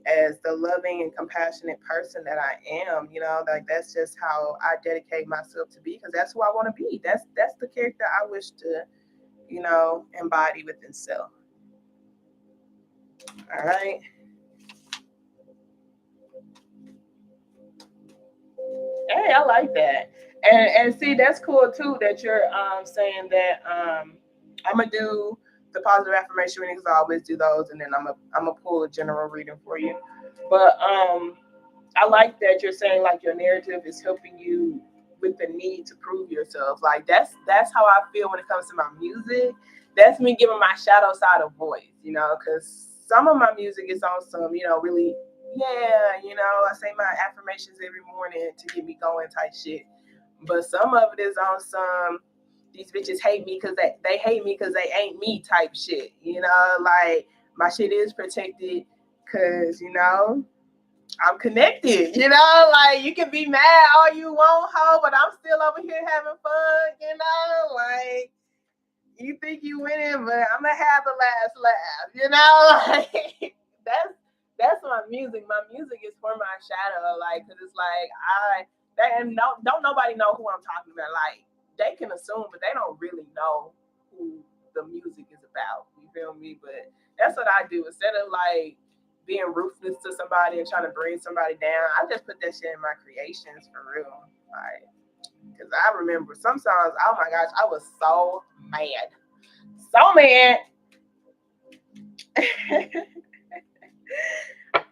as the loving and compassionate person that I am. Like that's just how I dedicate myself to be because that's who I want to be. That's the character I wish to, embody within self. All right. Hey, I like that. And see, that's cool too that you're saying that I'm gonna do the positive affirmation readings. I always do those, and then I'm gonna pull a general reading for you. But I like that you're saying like your narrative is helping you with the need to prove yourself. Like that's how I feel when it comes to my music. That's me giving my shadow side a voice, because some of my music is on some, really, yeah, I say my affirmations every morning to get me going type shit. But some of it is on some these bitches hate me because they hate me because they ain't me type shit. Like my shit is protected because I'm connected, like you can be mad all you want, ho, but I'm still over here having fun, like you think you winning, but I'm gonna have the last laugh, like that's my music. My music is for my shadow, like, cause it's like and no, don't nobody know who I'm talking about. Like they can assume, but they don't really know who the music is about. You feel me? But that's what I do. Instead of like being ruthless to somebody and trying to bring somebody down, I just put that shit in my creations for real. Like, because I remember some songs, oh my gosh, I was so mad. So mad.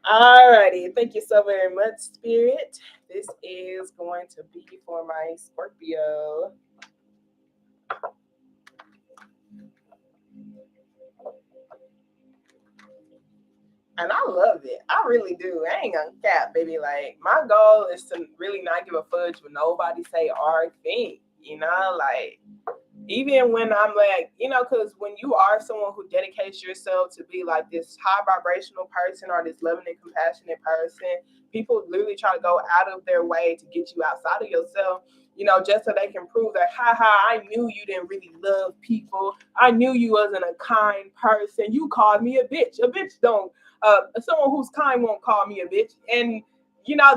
Alrighty. Thank you so very much, Spirit. This is going to be for my Scorpio. And I love it. I really do. I ain't gonna cap, baby. Like, my goal is to really not give a fudge when nobody say or think, like, even when I'm like, because when you are someone who dedicates yourself to be like this high vibrational person or this loving and compassionate person, people literally try to go out of their way to get you outside of yourself, just so they can prove that, I knew you didn't really love people. I knew you wasn't a kind person. You called me a bitch. A bitch don't, someone who's kind won't call me a bitch. And,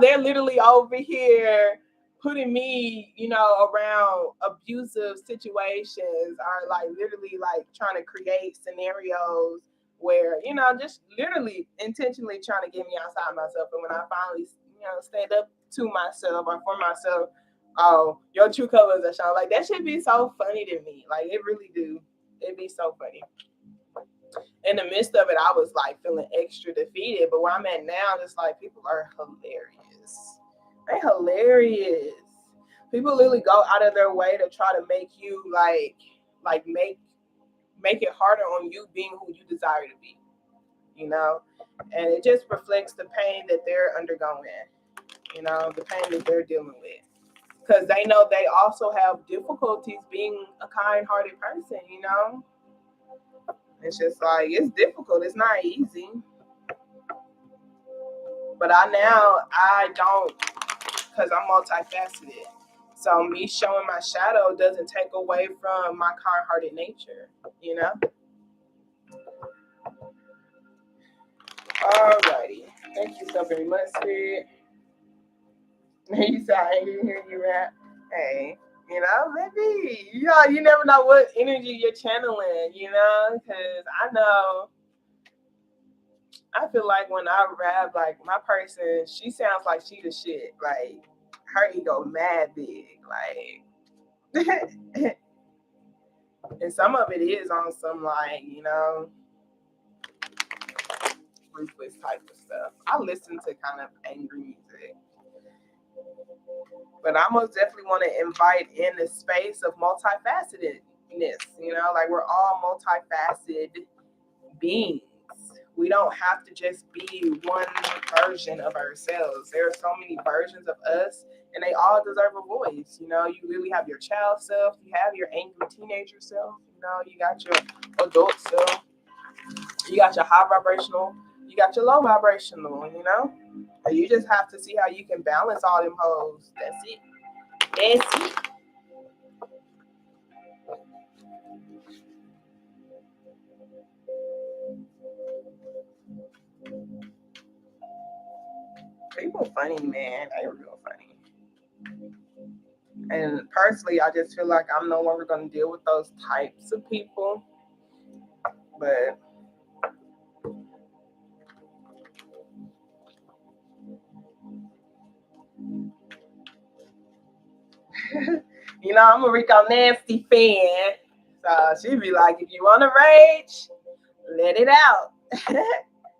they're literally over here putting me, around abusive situations, or like literally like trying to create scenarios where, just literally intentionally trying to get me outside myself. And when I finally, stand up to myself or for myself, oh, your true colors are showing. Like, that should be so funny to me. Like, it really do. It'd be so funny. In the midst of it, I was like feeling extra defeated. But where I'm at now, it's like people are hilarious. They're hilarious. People literally go out of their way to try to make you like make it harder on you being who you desire to be, and it just reflects the pain that they're undergoing, the pain that they're dealing with, because they know they also have difficulties being a kind-hearted person. It's just like, it's difficult, it's not easy. But I don't, because I'm multifaceted. So me showing my shadow doesn't take away from my kind-hearted nature, Alrighty. Thank you so very much, Spirit. You said I ain't hear you rap. Hey, maybe. You never know what energy you're channeling, because I feel like when I rap, like, my person, she sounds like she the shit. Like, her ego mad big. Like, and some of it is on some, like, ruthless type of stuff. I listen to kind of angry music. But I most definitely want to invite in the space of multifacetedness, like, we're all multifaceted beings. We don't have to just be one version of ourselves. There are so many versions of us, and they all deserve a voice. You really have your child self, you have your angry teenager self, you got your adult self, you got your high vibrational, you got your low vibrational, And you just have to see how you can balance all them hoes. That's it. That's it. People funny, man. They real funny. And personally, I just feel like I'm no longer going to deal with those types of people. But I'm a Rico Nasty fan. So she'd be like, if you want to rage, let it out.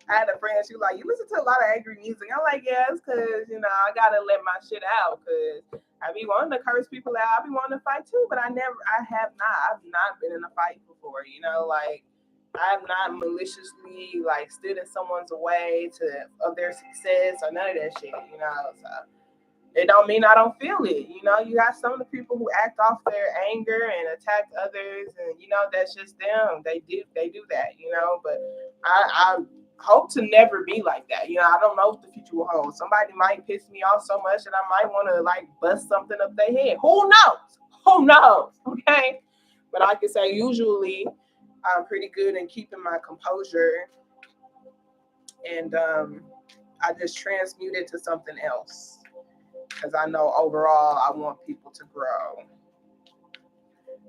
I had a friend, she was like, you listen to a lot of angry music. I'm like, yeah, it's because, I got to let my shit out, because I be wanting to curse people out. I be wanting to fight too, but I've not been in a fight before, like, I have not maliciously, like, stood in someone's way of their success or none of that shit, so it don't mean I don't feel it. You got some of the people who act off their anger and attack others, and that's just them. They do that. But I hope to never be like that. I don't know what the future will hold. Somebody might piss me off so much that I might want to, like, bust something up their head. Who knows? Who knows? Okay. But I can say usually I'm pretty good in keeping my composure, and I just transmute it to something else. Because I know overall I want people to grow.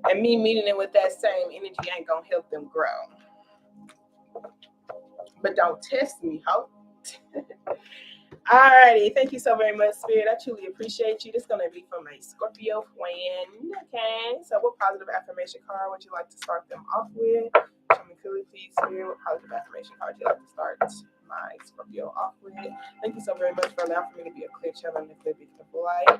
And me meeting it with that same energy ain't going to help them grow. But don't test me, ho. Alrighty, thank you so very much, Spirit. I truly appreciate you. This is going to be from a Scorpio friend. Okay, so what positive affirmation card would you like to start them off with? Show me clearly, please, Spirit. What positive affirmation card would you like to start my Scorpio off with? Thank you so very much for allowing me to be a clear channel and a clear beautiful light.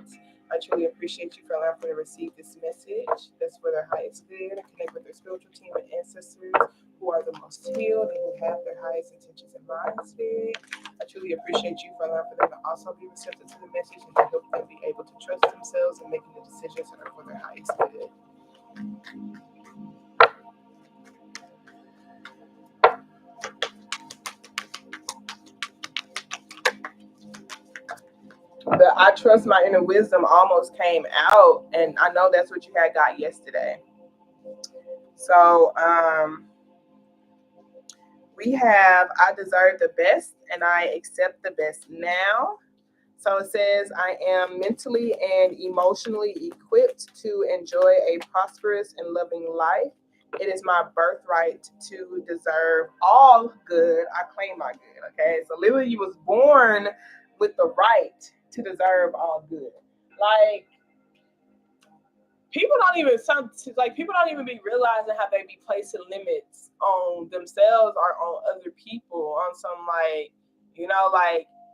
I truly appreciate you for allowing me to receive this message. That's for their highest good and connect with their spiritual team and ancestors who are the most healed and who have their highest intentions in mind, Spirit. I truly appreciate you for allowing for them to also be receptive to the message and to help them be able to trust themselves and making the decisions that are for their highest good. The I trust my inner wisdom almost came out, and I know that's what you had got yesterday. So we have I deserve the best and I accept the best now. So it says, I am mentally and emotionally equipped to enjoy a prosperous and loving life. It is my birthright to deserve all good. I claim my good. Okay. So literally, you was born with the right to deserve all good. Like, people don't even people don't even be realizing how they be placing limits on themselves or on other people on some like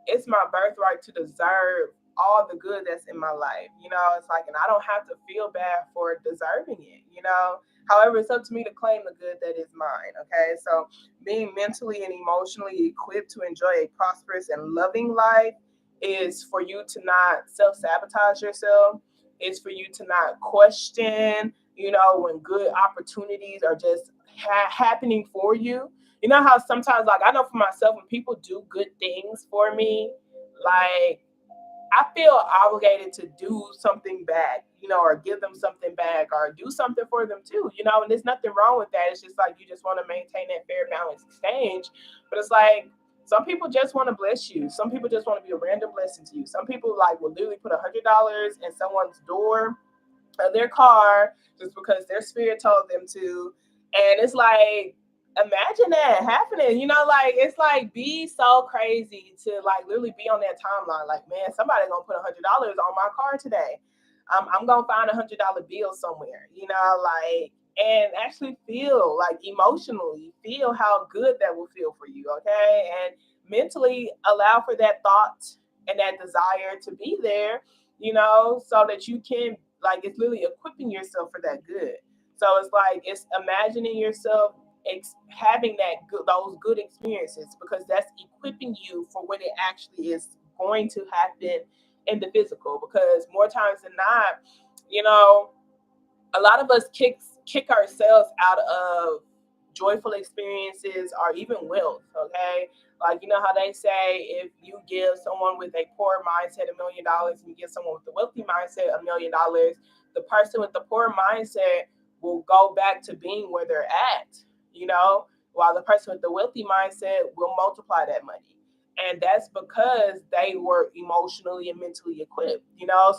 it's my birthright to deserve all the good that's in my life. It's like, and I don't have to feel bad for deserving it. However, it's up to me to claim the good that is mine. Okay, so being mentally and emotionally equipped to enjoy a prosperous and loving life is for you to not self-sabotage yourself. It's for you to not question, when good opportunities are just happening for you. You know how sometimes, like, I know for myself, when people do good things for me, like, I feel obligated to do something back, or give them something back or do something for them too, and there's nothing wrong with that. It's just like you just want to maintain that fair balance exchange. But it's like some people just want to bless you. Some people just want to be a random blessing to you. Some people like will literally put $100 in someone's door of their car just because their spirit told them to. And it's like, imagine that happening, like it's like be so crazy to like literally be on that timeline. Like, man, somebody gonna put $100 on my car today. I'm gonna find $100 bill somewhere, like, and actually feel like emotionally feel how good that will feel for you, okay? And mentally allow for that thought and that desire to be there, so that you can, like, it's literally equipping yourself for that good. So it's like it's imagining yourself having those good experiences, because that's equipping you for when it actually is going to happen in the physical. Because more times than not, you know, a lot of us kick ourselves out of joyful experiences or even wealth. Okay, like, how they say, if you give someone with a poor mindset $1 million and you give someone with a wealthy mindset $1 million, the person with the poor mindset will go back to being where they're at, while the person with the wealthy mindset will multiply that money. And that's because they were emotionally and mentally equipped,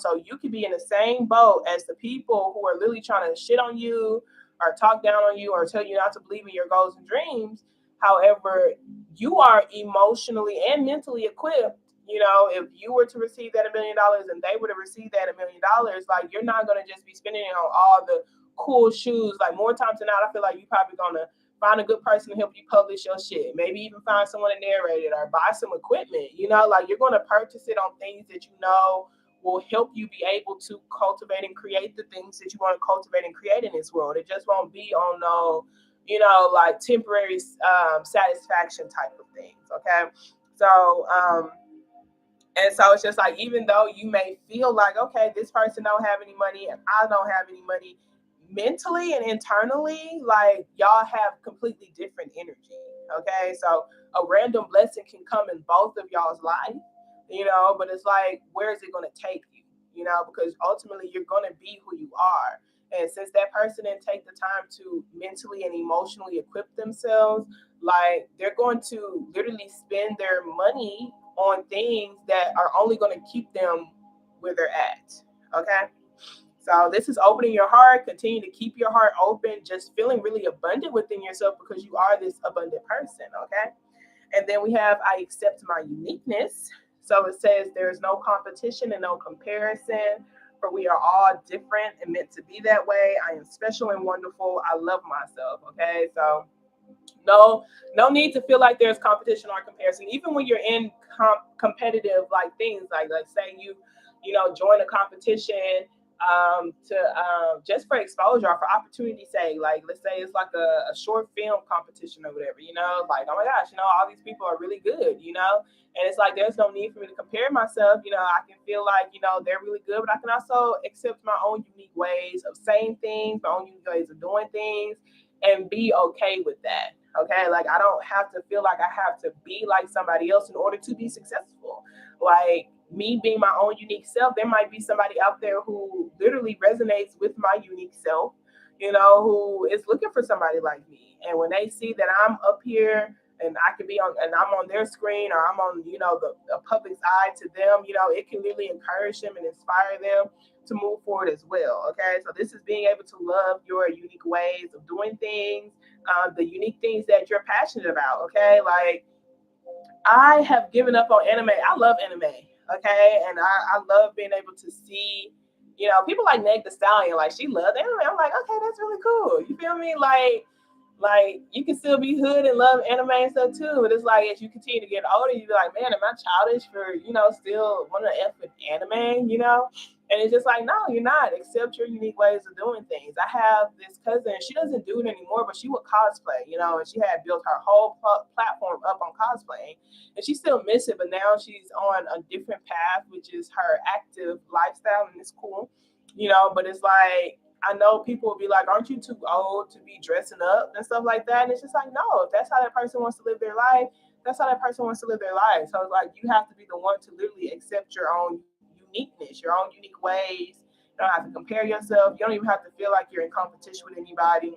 so you could be in the same boat as the people who are literally trying to shit on you or talk down on you or tell you not to believe in your goals and dreams. However, you are emotionally and mentally equipped. If you were to receive that $1 million and they were to receive that $1 million, like, you're not going to just be spending it on all the cool shoes. Like, more times than not, I feel like you're probably going to find a good person to help you publish your shit. Maybe even find someone to narrate it or buy some equipment. Like, you're going to purchase it on things that will help you be able to cultivate and create the things that you want to cultivate and create in this world. It just won't be on no, like temporary satisfaction type of things. Okay. So, and so it's just like, even though you may feel like, okay, this person don't have any money and I don't have any money, mentally and internally, like, y'all have completely different energy. Okay. So a random blessing can come in both of y'all's life, but it's like, where is it going to take you? Because ultimately you're going to be who you are. And since that person didn't take the time to mentally and emotionally equip themselves, like, they're going to literally spend their money on things that are only going to keep them where they're at. Okay. So this is opening your heart. Continue to keep your heart open, just feeling really abundant within yourself, because you are this abundant person. Okay. And then we have, I accept my uniqueness. So it says, there is no competition and no comparison, for we are all different and meant to be that way. I am special and wonderful. I love myself. Okay. So no need to feel like there's competition or comparison, even when you're in competitive like things, like say you join a competition to just for exposure or for opportunity's sake. Like, let's say it's like a short film competition or whatever, like, oh my gosh, all these people are really good, and it's like there's no need for me to compare myself. I can feel like, they're really good, but I can also accept my own unique ways of saying things, my own unique ways of doing things, and be okay with that. Okay, like I don't have to feel like I have to be like somebody else in order to be successful. Like me being my own unique self, there might be somebody out there who literally resonates with my unique self, who is looking for somebody like me. And when they see that I'm up here and I can be on and I'm on their screen, or I'm on, the public's eye to them, it can really encourage them and inspire them to move forward as well. Okay. So this is being able to love your unique ways of doing things, the unique things that you're passionate about. Okay. Like I have given up on anime. I love anime. Okay. And I love being able to see, people like Meg the Stallion, like she loves anime. I'm like, okay, that's really cool. You feel me? Like you can still be hood and love anime and stuff too. But it's like as you continue to get older, you be like, man, am I childish for, still want to F with anime? And it's just like, no, you're not. Accept your unique ways of doing things. I have this cousin, she doesn't do it anymore, but she would cosplay, and she had built her whole platform up on cosplaying. And she still miss it, but now she's on a different path, which is her active lifestyle, and it's cool, but it's like, I know people will be like, aren't you too old to be dressing up and stuff like that? And it's just like, no, if that's how that person wants to live their life, that's how that person wants to live their life. So it's like, you have to be the one to literally accept your own uniqueness, your own unique ways. You don't have to compare yourself. You don't even have to feel like you're in competition with anybody.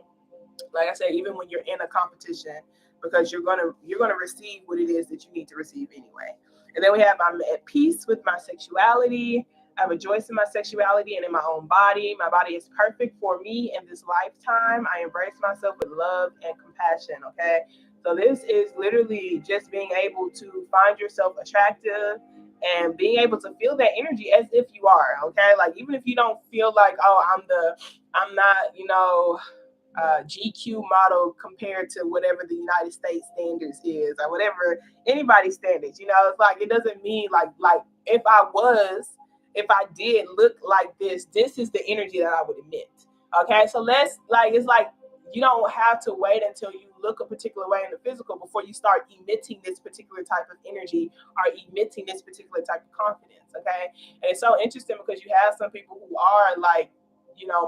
Like I said, even when you're in a competition, because you're gonna receive what it is that you need to receive anyway. And then we have I'm at peace with my sexuality. I rejoice in my sexuality and in my own body. My body is perfect for me in this lifetime. I embrace myself with love and compassion. Okay. So this is literally just being able to find yourself attractive and being able to feel that energy as if you are. Okay. Like even if you don't feel like, oh, I'm not, GQ model compared to whatever the United States standards is or whatever anybody's standards. It's like it doesn't mean like if I did look like this is the energy that I would emit. Okay, so let's like it's like you don't have to wait until you look a particular way in the physical before you start emitting this particular type of energy or emitting this particular type of confidence. Okay, and it's so interesting because you have some people who are like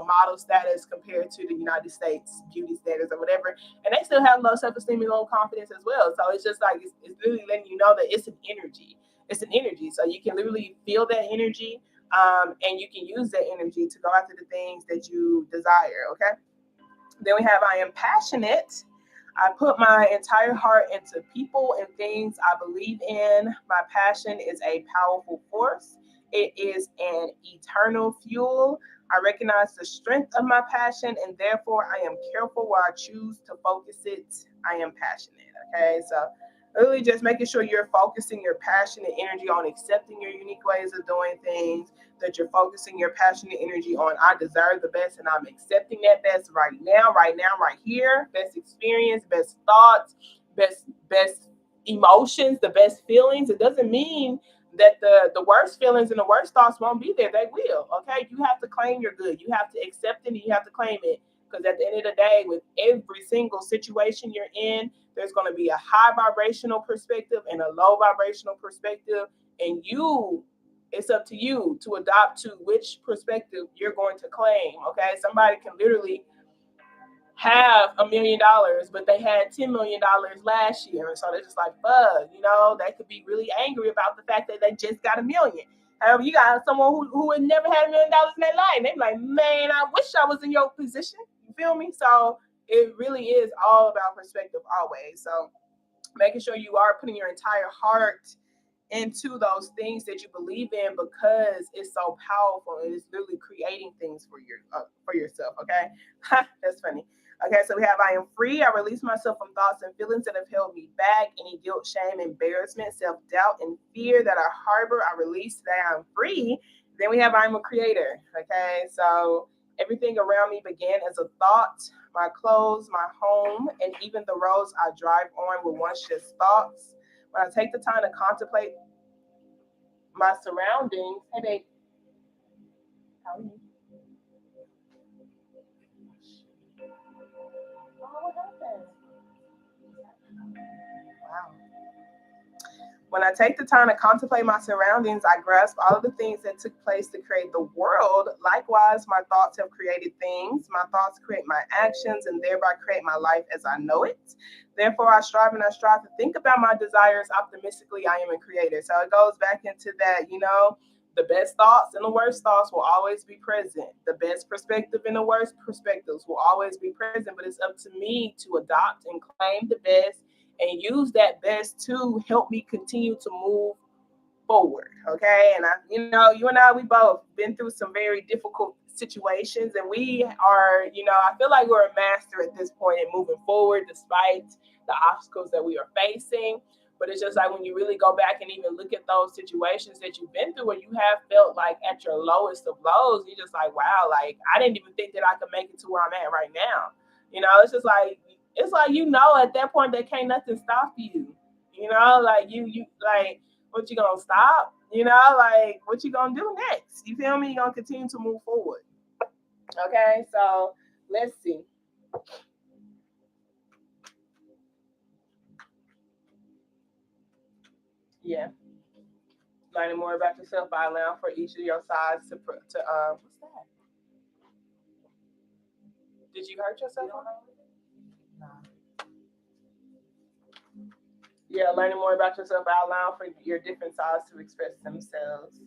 model status compared to the United States beauty standards or whatever, and they still have low self-esteem and low confidence as well. So it's just like it's literally letting you know that it's an energy. It's an energy, so you can literally feel that energy, and you can use that energy to go after the things that you desire. Okay. Then we have I am passionate. I put my entire heart into people and things I believe in. My passion is a powerful force. It is an eternal fuel. I recognize the strength of my passion and therefore I am careful where I choose to focus it. I am passionate. Okay, so really just making sure you're focusing your passion and energy on accepting your unique ways of doing things, that you're focusing your passion and energy on I deserve the best and I'm accepting that best right now, right here, best experience, best thoughts, best emotions, the best feelings. It doesn't mean that the worst feelings and the worst thoughts won't be there. They will. Okay. You have to claim your good. You have to accept it and you have to claim it. Because at the end of the day, with every single situation you're in, there's going to be a high vibrational perspective and a low vibrational perspective. And it's up to you to adopt to which perspective you're going to claim. Okay. Somebody can literally have $1 million, but they had $10 million last year. And so they're just like, fuck, they could be really angry about the fact that they just got $1 million. However, you got someone who had never had $1 million in their life. And they're like, man, I wish I was in your position. You feel me? So it really is all about perspective always. So making sure you are putting your entire heart into those things that you believe in because it's so powerful and it's literally creating things for yourself. Okay. That's funny. Okay, so we have I am free. I release myself from thoughts and feelings that have held me back, any guilt, shame, embarrassment, self-doubt, and fear that I harbor. I release that I'm free. Then we have I'm a creator. Okay, so everything around me began as a thought. My clothes, my home, and even the roads I drive on were once just thoughts. When I take the time to contemplate my surroundings, hey babe, How are you? Oh, what happened? Wow. When I take the time to contemplate my surroundings, I grasp all of the things that took place to create the world. Likewise, my thoughts have created things. My thoughts create my actions and thereby create my life as I know it. Therefore, I strive to think about my desires optimistically. I am a creator. So it goes back into that, the best thoughts and the worst thoughts will always be present. The best perspective and the worst perspectives will always be present, but it's up to me to adopt and claim the best and use that best to help me continue to move forward. Okay. And you and I, we both been through some very difficult situations, and we are, I feel like we're a master at this point in moving forward despite the obstacles that we are facing. But it's just like when you really go back and even look at those situations that you've been through, where you have felt like at your lowest of lows, you're just like, wow, like I didn't even think that I could make it to where I'm at right now. It's just like, at that point that can't nothing stop you. Like you like, what you gonna stop? Like what you gonna do next? You feel me? You're gonna continue to move forward. Okay, so let's see. Yeah, learning more about yourself by allowing for each of your sides to what's that? Did you hurt yourself? No. Yeah, learning more about yourself by allowing for your different sides to express themselves.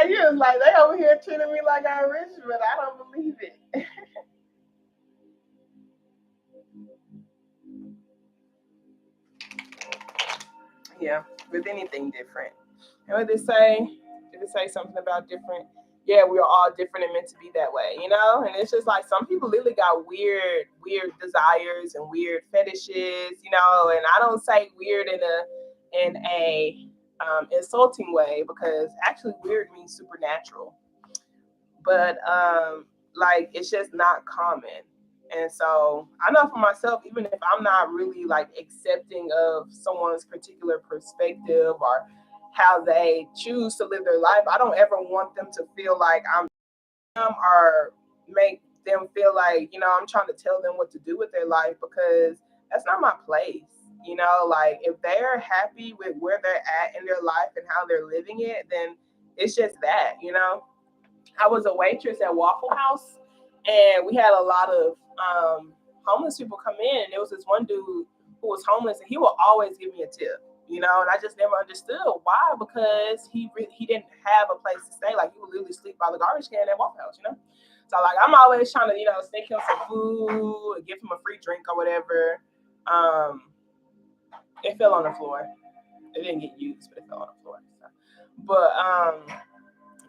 You was like, they over here treating me like I'm rich, but I don't believe it. Yeah, with anything different. And what did it say something about different? Yeah, we are all different and meant to be that way. And it's just like some people literally got weird desires and weird fetishes. And I don't say weird in a insulting way, because actually weird means supernatural. But like it's just not common. And so I know for myself, even if I'm not really like accepting of someone's particular perspective or how they choose to live their life, I don't ever want them to feel like I'm them, or make them feel like, I'm trying to tell them what to do with their life, because that's not my place. Like if they're happy with where they're at in their life and how they're living it, then it's just that. I was a waitress at Waffle House, and we had a lot of homeless people come in. And there was this one dude who was homeless, and he would always give me a tip. And I just never understood why, because he didn't have a place to stay. Like he would literally sleep by the garbage can at Waffle House. So like I'm always trying to sneak him some food, give him a free drink or whatever. Um, it fell on the floor. It didn't get used, but it fell on the floor. So. But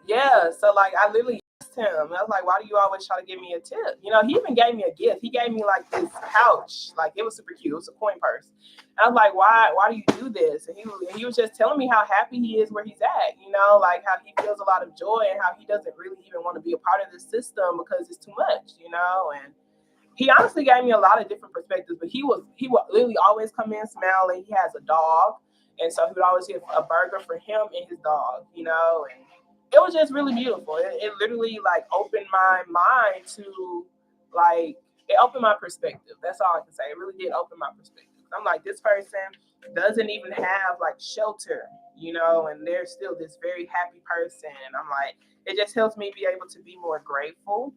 yeah, so like I literally asked him, I was like, why do you always try to give me a tip? He even gave me a gift. He gave me like this pouch, like it was super cute. It was a coin purse. And I was like, why do you do this? And he was just telling me how happy he is where he's at, like how he feels a lot of joy and how he doesn't really even want to be a part of the system because it's too much. And he honestly gave me a lot of different perspectives, but he would literally always come in smiling. He has a dog, and so he would always get a burger for him and his dog, and it was just really beautiful. It literally like opened my mind to like it opened my perspective. That's all I can say. It really did open my perspective. I'm like, this person doesn't even have like shelter, and they're still this very happy person. And I'm like, it just helps me be able to be more grateful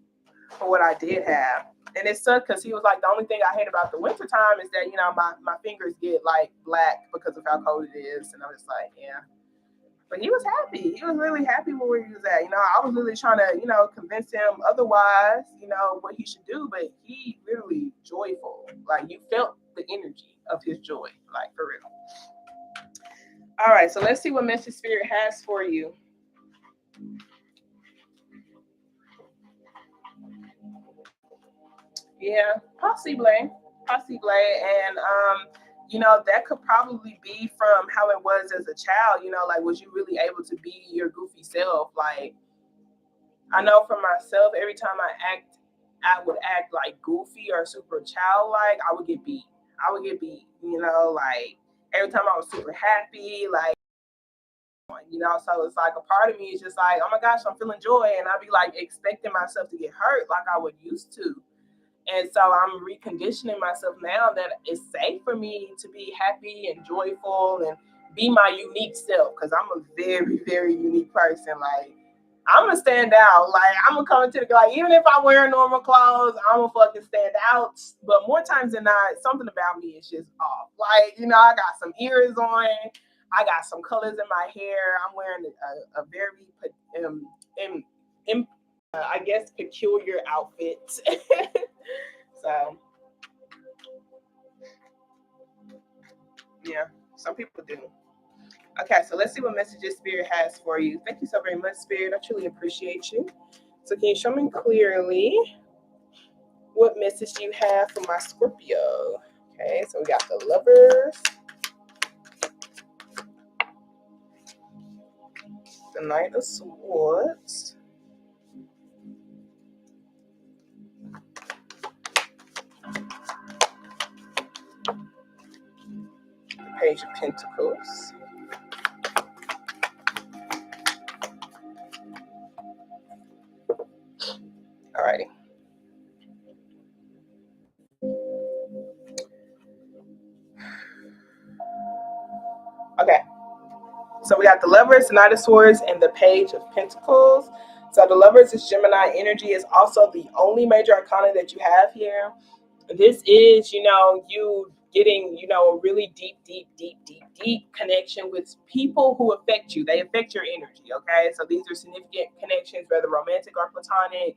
for what I did have. And it sucked because he was like, the only thing I hate about the wintertime is that, my fingers get like black because of how cold it is. And I'm just like, yeah. But he was happy. He was really happy with where he was at. I was really trying to, convince him otherwise, what he should do. But he literally joyful. Like you felt the energy of his joy, like for real. All right, so let's see what Message Spirit has for you. Yeah, possibly, and that could probably be from how it was as a child. Like was you really able to be your goofy self? Like I know for myself, every time I I would act like goofy or super childlike, I would get beat. I would get beat, like every time I was super happy, like, so it's like a part of me is just like, oh my gosh, I'm feeling joy. And I'd be like expecting myself to get hurt like I would used to. And so I'm reconditioning myself now that it's safe for me to be happy and joyful and be my unique self because I'm a very, very unique person. Like, I'm gonna stand out. Like, I'm gonna come into the like, even if I wear normal clothes, I'm gonna fucking stand out. But more times than not, something about me is just off. Like, I got some ears on, I got some colors in my hair. I'm wearing a very um, I guess peculiar outfit. So yeah, some people do. Okay, so let's see what messages Spirit has for you. Thank you so very much, Spirit. I truly appreciate you. So can you show me clearly what message you have for my Scorpio? Okay, so we got the Lovers, the Knight of Swords, the Page of Pentacles. Alrighty. Okay. So we got the Lovers, the Knight of Swords, and the Page of Pentacles. So the Lovers is Gemini energy. Is also the only major arcana that you have here. This is, you getting, a really deep connection with people who affect you. They affect your energy, okay? So these are significant connections, whether romantic or platonic.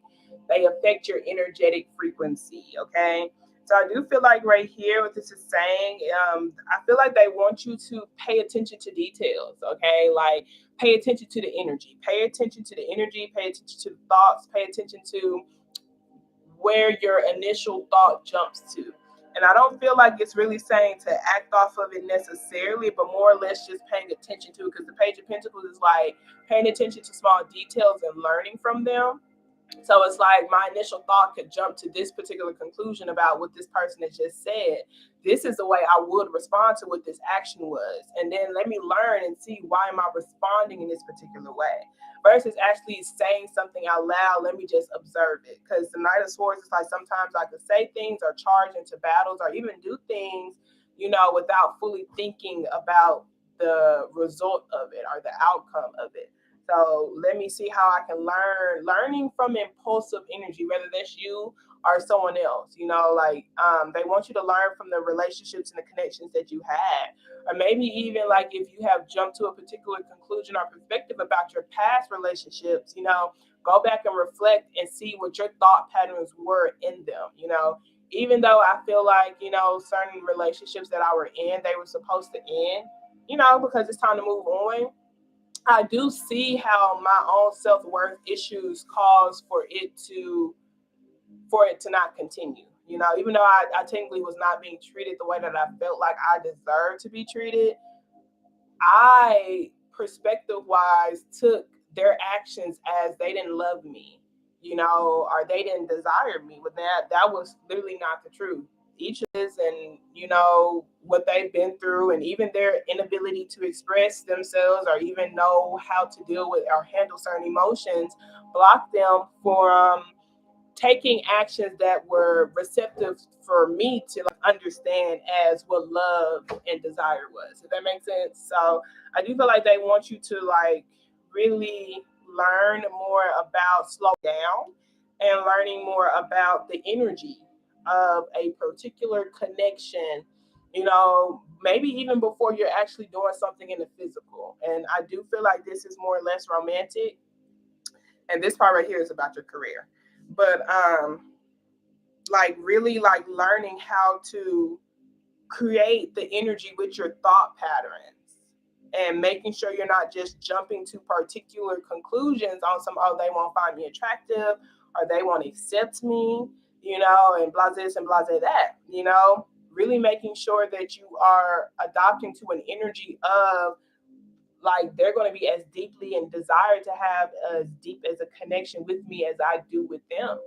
They affect your energetic frequency, okay? So I do feel like right here, what this is saying, I feel like they want you to pay attention to details, okay? Like, pay attention to the energy. Pay attention to the energy. Pay attention to the thoughts. Pay attention to where your initial thought jumps to. And I don't feel like it's really saying to act off of it necessarily, but more or less just paying attention to it, because the Page of Pentacles is like paying attention to small details and learning from them. So it's like my initial thought could jump to this particular conclusion about what this person has just said. This is the way I would respond to what this action was. And then let me learn and see, why am I responding in this particular way? Versus actually saying something out loud, let me just observe it. Because the Knight of Swords is like, sometimes I could say things or charge into battles or even do things, without fully thinking about the result of it or the outcome of it. So let me see how I can learning from impulsive energy, whether that's you or someone else, they want you to learn from the relationships and the connections that you had. Or maybe even like if you have jumped to a particular conclusion or perspective about your past relationships, go back and reflect and see what your thought patterns were in them, even though I feel like, certain relationships that I were in, they were supposed to end, because it's time to move on. I do see how my own self-worth issues cause for it to not continue. Even though I technically was not being treated the way that I felt like I deserved to be treated, I perspective wise took their actions as they didn't love me, or they didn't desire me. But that was literally not the truth. Each of this and what they've been through, and even their inability to express themselves or even know how to deal with or handle certain emotions blocked them from taking actions that were receptive for me to understand as what love and desire was. If that makes sense. So I do feel like they want you to really learn more about slow down and learning more about the energy of a particular connection, maybe even before you're actually doing something in the physical. And I do feel like this is more or less romantic. And this part right here is about your career. But really learning how to create the energy with your thought patterns and making sure you're not just jumping to particular conclusions on some, oh, they won't find me attractive or they won't accept me, and blah this and blah that, really making sure that you are adopting to an energy of they're going to be as deeply and desire to have as deep as a connection with me as I do with them.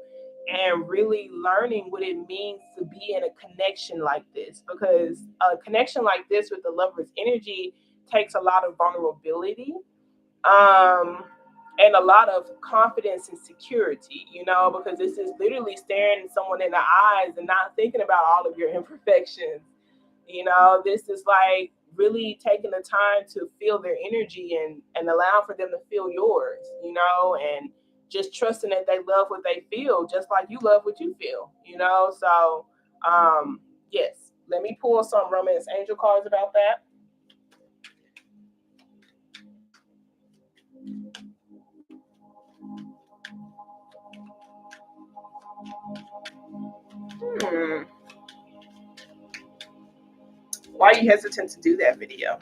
and really learning what it means to be in a connection like this, because a connection like this with the lover's energy takes a lot of vulnerability, um, and a lot of confidence and security, because this is literally staring someone in the eyes and not thinking about all of your imperfections. This is like really taking the time to feel their energy and allow for them to feel yours, and just trusting that they love what they feel, just like you love what you feel. So, yes, let me pull some romance angel cards about that. Hmm. Why are you hesitant to do that video?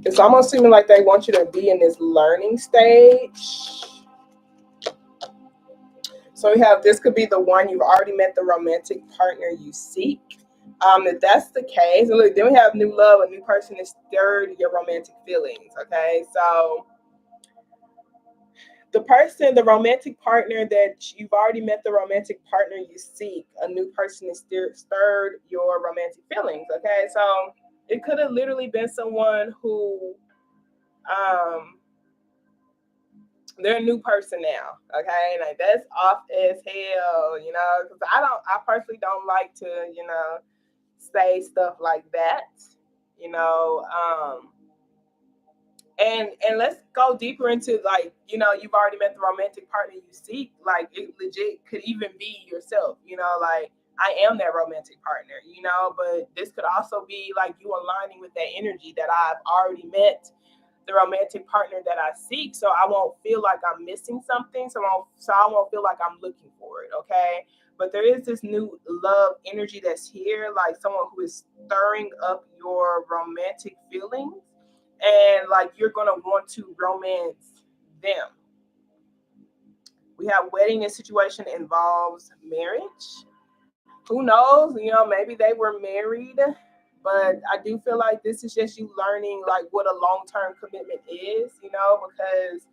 It's almost seeming like they want you to be in this learning stage. So we have, this could be the one you've already met the romantic partner you seek. If that's the case, and look, then we have new love, a new person is stirred your romantic feelings. Okay, so the romantic partner that you've already met, the romantic partner you seek, a new person is stirred your romantic feelings. Okay, so it could have literally been someone who, um, they're a new person now. Okay, like that's off as hell, because I personally don't like to, say stuff like that, you know. And let's go deeper into, like, you've already met the romantic partner you seek. Like, it legit could even be yourself, like, I am that romantic partner, but this could also be like you aligning with that energy that I've already met the romantic partner that I seek, so I won't feel like I'm missing something. So I won't feel like I'm looking for it. Okay. But there is this new love energy that's here, like someone who is stirring up your romantic feelings, and like you're gonna want to romance them. We have wedding. This situation involves marriage. Who knows? Maybe they were married, but I do feel like this is just you learning like what a long term commitment is, because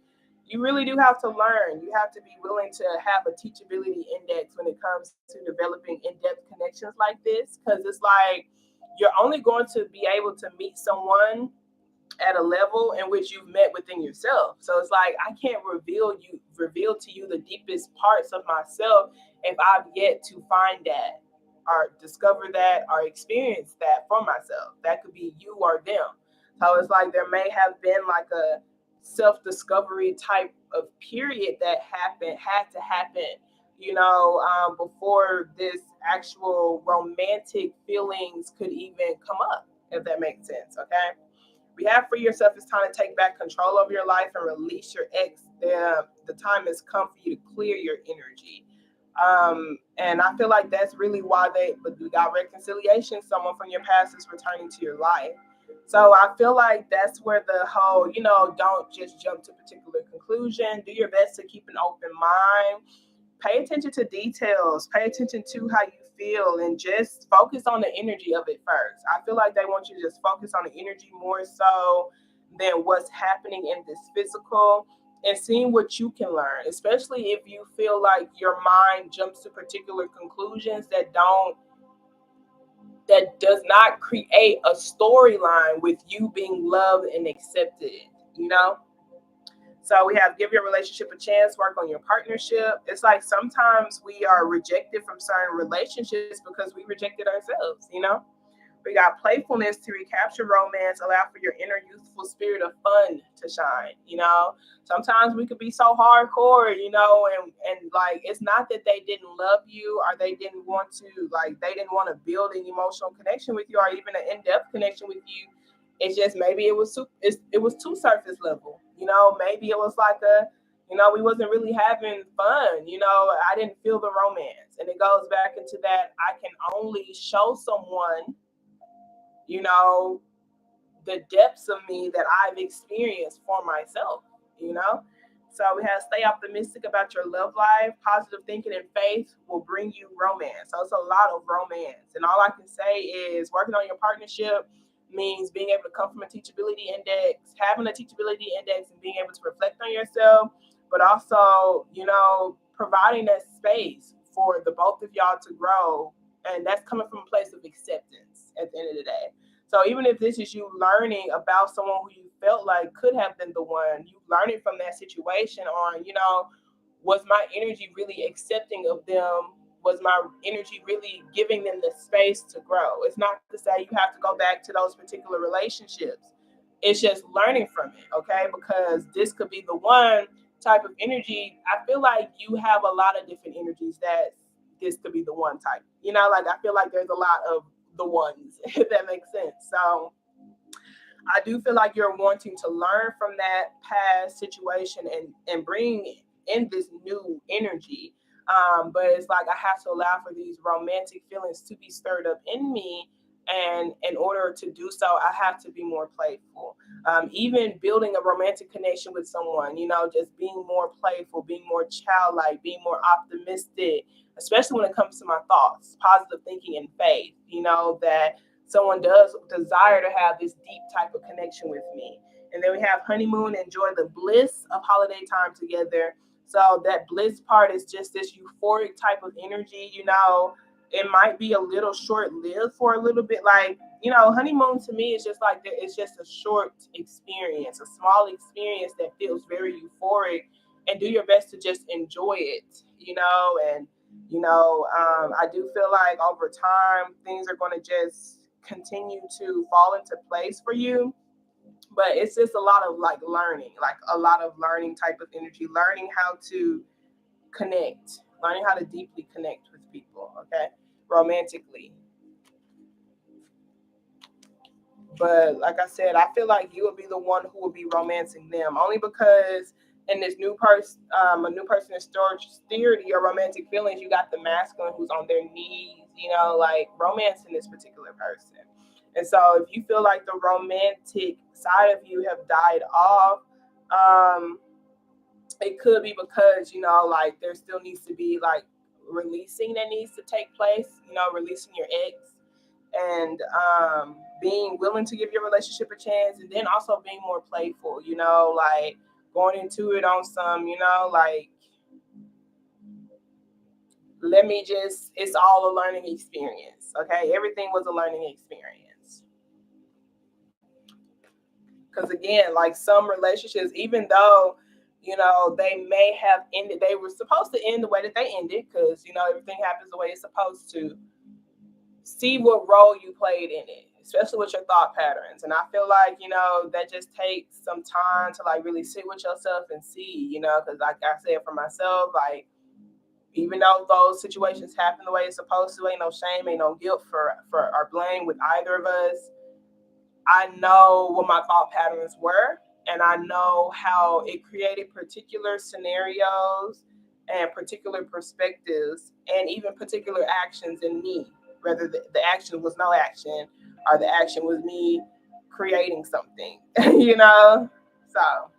you really do have to learn. You have to be willing to have a teachability index when it comes to developing in depth connections like this, because it's like you're only going to be able to meet someone at a level in which you've met within yourself. So it's like I can't reveal to you the deepest parts of myself if I've yet to find that or discover that or experience that for myself. That could be you or them. So it's like there may have been like a self-discovery type of period that had to happen, before this actual romantic feelings could even come up, if that makes sense. Okay. We have free yourself. It's time to take back control of your life and release your ex. The time has come for you to clear your energy. And I feel like that's really why we got reconciliation. Someone from your past is returning to your life. So I feel like that's where the whole, don't just jump to a particular conclusion. Do your best to keep an open mind. Pay attention to details. Pay attention to how you feel, and just focus on the energy of it first. I feel like they want you to just focus on the energy more so than what's happening in this physical, and seeing what you can learn, especially if you feel like your mind jumps to particular conclusions that does not create a storyline with you being loved and accepted, you know? So we have give your relationship a chance, work on your partnership. It's like sometimes we are rejected from certain relationships because we rejected ourselves. We got playfulness to recapture romance, allow for your inner youthful spirit of fun to shine. Sometimes we could be so hardcore, and like it's not that they didn't love you or they didn't want to, like they didn't want to build an emotional connection with you or even an in-depth connection with you. It's just maybe it was too surface level. Maybe it was like we wasn't really having fun. I didn't feel the romance, and it goes back into that I can only show someone you know, the depths of me that I've experienced for myself. So we have stay optimistic about your love life. Positive thinking and faith will bring you romance. So it's a lot of romance. And all I can say is working on your partnership, means being able to come from a teachability index, having a teachability index and being able to reflect on yourself, but also, providing that space for the both of y'all to grow. And that's coming from a place of acceptance at the end of the day. So even if this is you learning about someone who you felt like could have been the one, you learning from that situation on, was my energy really accepting of them? Was my energy really giving them the space to grow? It's not to say you have to go back to those particular relationships. It's just learning from it, okay? Because this could be the one type of energy. I feel like you have a lot of different energies that this could be the one type. Like I feel like there's a lot of the ones, if that makes sense. So I do feel like you're wanting to learn from that past situation and bring in this new energy. But it's like I have to allow for these romantic feelings to be stirred up in me. And in order to do so, I have to be more playful. Even building a romantic connection with someone, just being more playful, being more childlike, being more optimistic, especially when it comes to my thoughts, positive thinking, and faith, that someone does desire to have this deep type of connection with me. And then we have honeymoon, enjoy the bliss of holiday time together. So that bliss part is just this euphoric type of energy. It might be a little short lived for a little bit. Like, honeymoon to me is just like, it's just a short experience, a small experience that feels very euphoric, and do your best to just enjoy it, and I do feel like over time things are going to just continue to fall into place for you. But it's just a lot of like learning, like a lot of learning type of energy, learning how to connect, learning how to deeply connect with people, okay, romantically. But like I said, I feel like you will be the one who will be romancing them, only because in this new person, a new person is steered your romantic feelings. You got the masculine who's on their knees, like romancing this particular person. And so, if you feel like the romantic side of you have died off, um, it could be because like there still needs to be like releasing that needs to take place. Releasing your ex, and being willing to give your relationship a chance, and then also being more playful, like going into it on some, like, let me just, it's all a learning experience, okay? Everything was a learning experience. Because again, like some relationships, even though they may have ended, they were supposed to end the way that they ended, because everything happens the way it's supposed to. See what role you played in it, especially with your thought patterns. And I feel like, that just takes some time to like really sit with yourself and see, because like I said for myself, like even though those situations happen the way it's supposed to, ain't no shame, ain't no guilt for or blame with either of us. I know what my thought patterns were, and I know how it created particular scenarios and particular perspectives and even particular actions in me, whether the action was no action or the action was me creating something, So,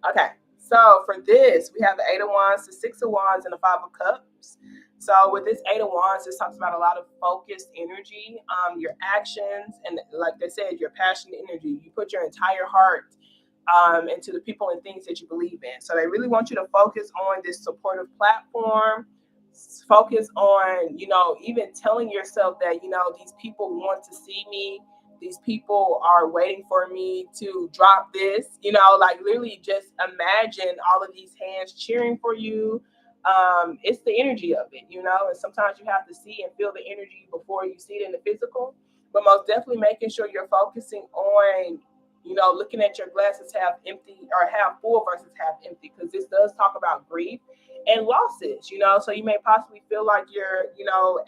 okay. So for this, we have the Eight of Wands, the Six of Wands, and the Five of Cups. So with this Eight of Wands, this talks about a lot of focused energy, your actions, and like they said, your passionate energy. You put your entire heart into the people and things that you believe in. So they really want you to focus on this supportive platform. Focus on, even telling yourself that, these people want to see me. These people are waiting for me to drop this, like literally just imagine all of these hands cheering for you. It's the energy of it, and sometimes you have to see and feel the energy before you see it in the physical. But most definitely making sure you're focusing on, looking at your glasses half empty or half full versus half empty, because this does talk about grief and losses, so you may possibly feel like you're,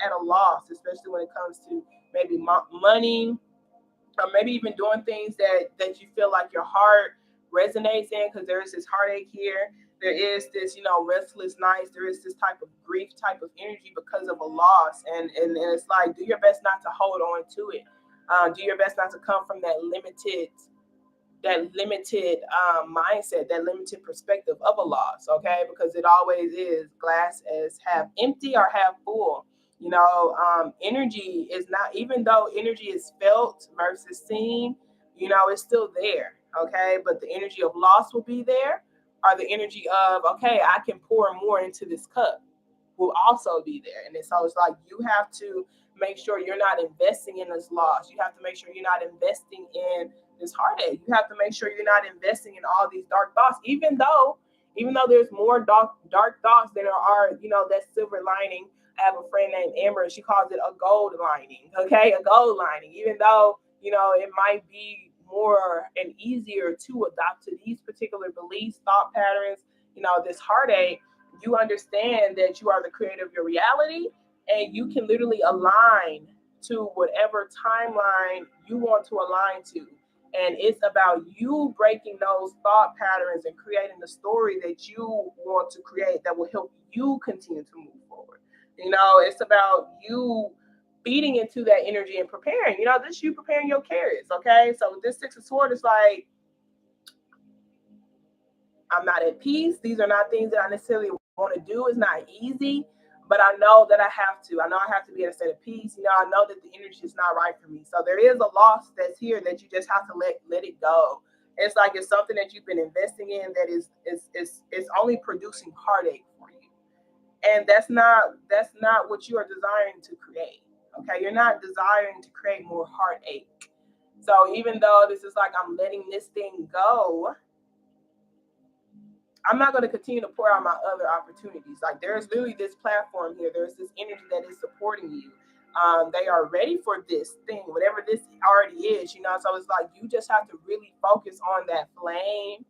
at a loss, especially when it comes to maybe money, or maybe even doing things that you feel like your heart resonates in, because there is this heartache here. There is this, restless nights. There is this type of grief type of energy because of a loss. And it's like, do your best not to hold on to it. Do your best not to come from that limited mindset, that limited perspective of a loss, okay? Because it always is glass as half empty or half full. Energy is not, even though energy is felt versus seen, it's still there. Okay. But the energy of loss will be there, or the energy of, okay, I can pour more into this cup will also be there. And so it's like you have to make sure you're not investing in this loss. You have to make sure you're not investing in this heartache. You have to make sure you're not investing in all these dark thoughts, even though there's more dark thoughts than there are, that silver lining. I have a friend named Amber, and she calls it a gold lining. Okay, a gold lining. Even though it might be more and easier to adopt to these particular beliefs, thought patterns, this heartache, you understand that you are the creator of your reality, and you can literally align to whatever timeline you want to align to. And it's about you breaking those thought patterns and creating the story that you want to create that will help you continue to move forward. It's about you feeding into that energy and preparing. This you preparing your carrots. Okay. So with this Six of Swords, it's like, I'm not at peace. These are not things that I necessarily want to do. It's not easy, but I know that I have to. I know I have to be in a state of peace. I know that the energy is not right for me. So there is a loss that's here that you just have to let it go. It's like it's something that you've been investing in that is only producing heartache for you. And that's not what you are desiring to create. Okay, you're not desiring to create more heartache. So even though this is like I'm letting this thing go, I'm not going to continue to pour out my other opportunities. Like there's literally this platform here. There's this energy that is supporting you. They are ready for this thing, whatever this already is. So it's like you just have to really focus on that flame.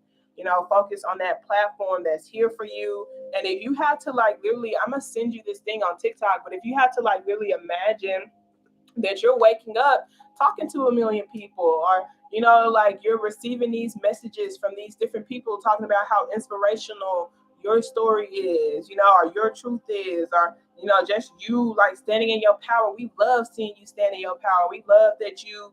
Focus on that platform that's here for you. And if you had to like literally, I'm gonna send you this thing on TikTok. But if you had to like really imagine that you're waking up talking to a million people, or like you're receiving these messages from these different people talking about how inspirational your story is, or your truth is, or just you like standing in your power. We love seeing you stand in your power. We love that you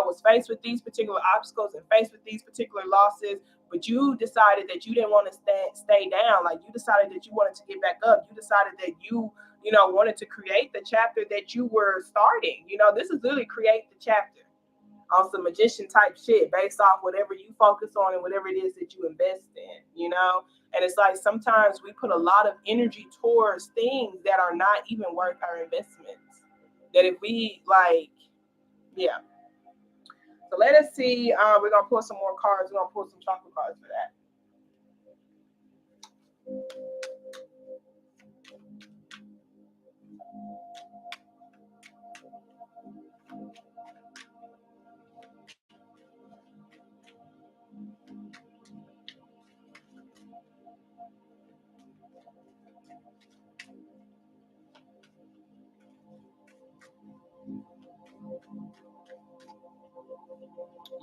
was faced with these particular obstacles and faced with these particular losses, but you decided that you didn't want to stay down. Like you decided that you wanted to get back up. You decided that you wanted to create the chapter that you were starting. This is literally create the chapter on some magician type shit based off whatever you focus on and whatever it is that you invest in. And it's like sometimes we put a lot of energy towards things that are not even worth our investments. That if we like, yeah. So let us see. We're gonna pull some more cards. We're gonna pull some chocolate cards for that.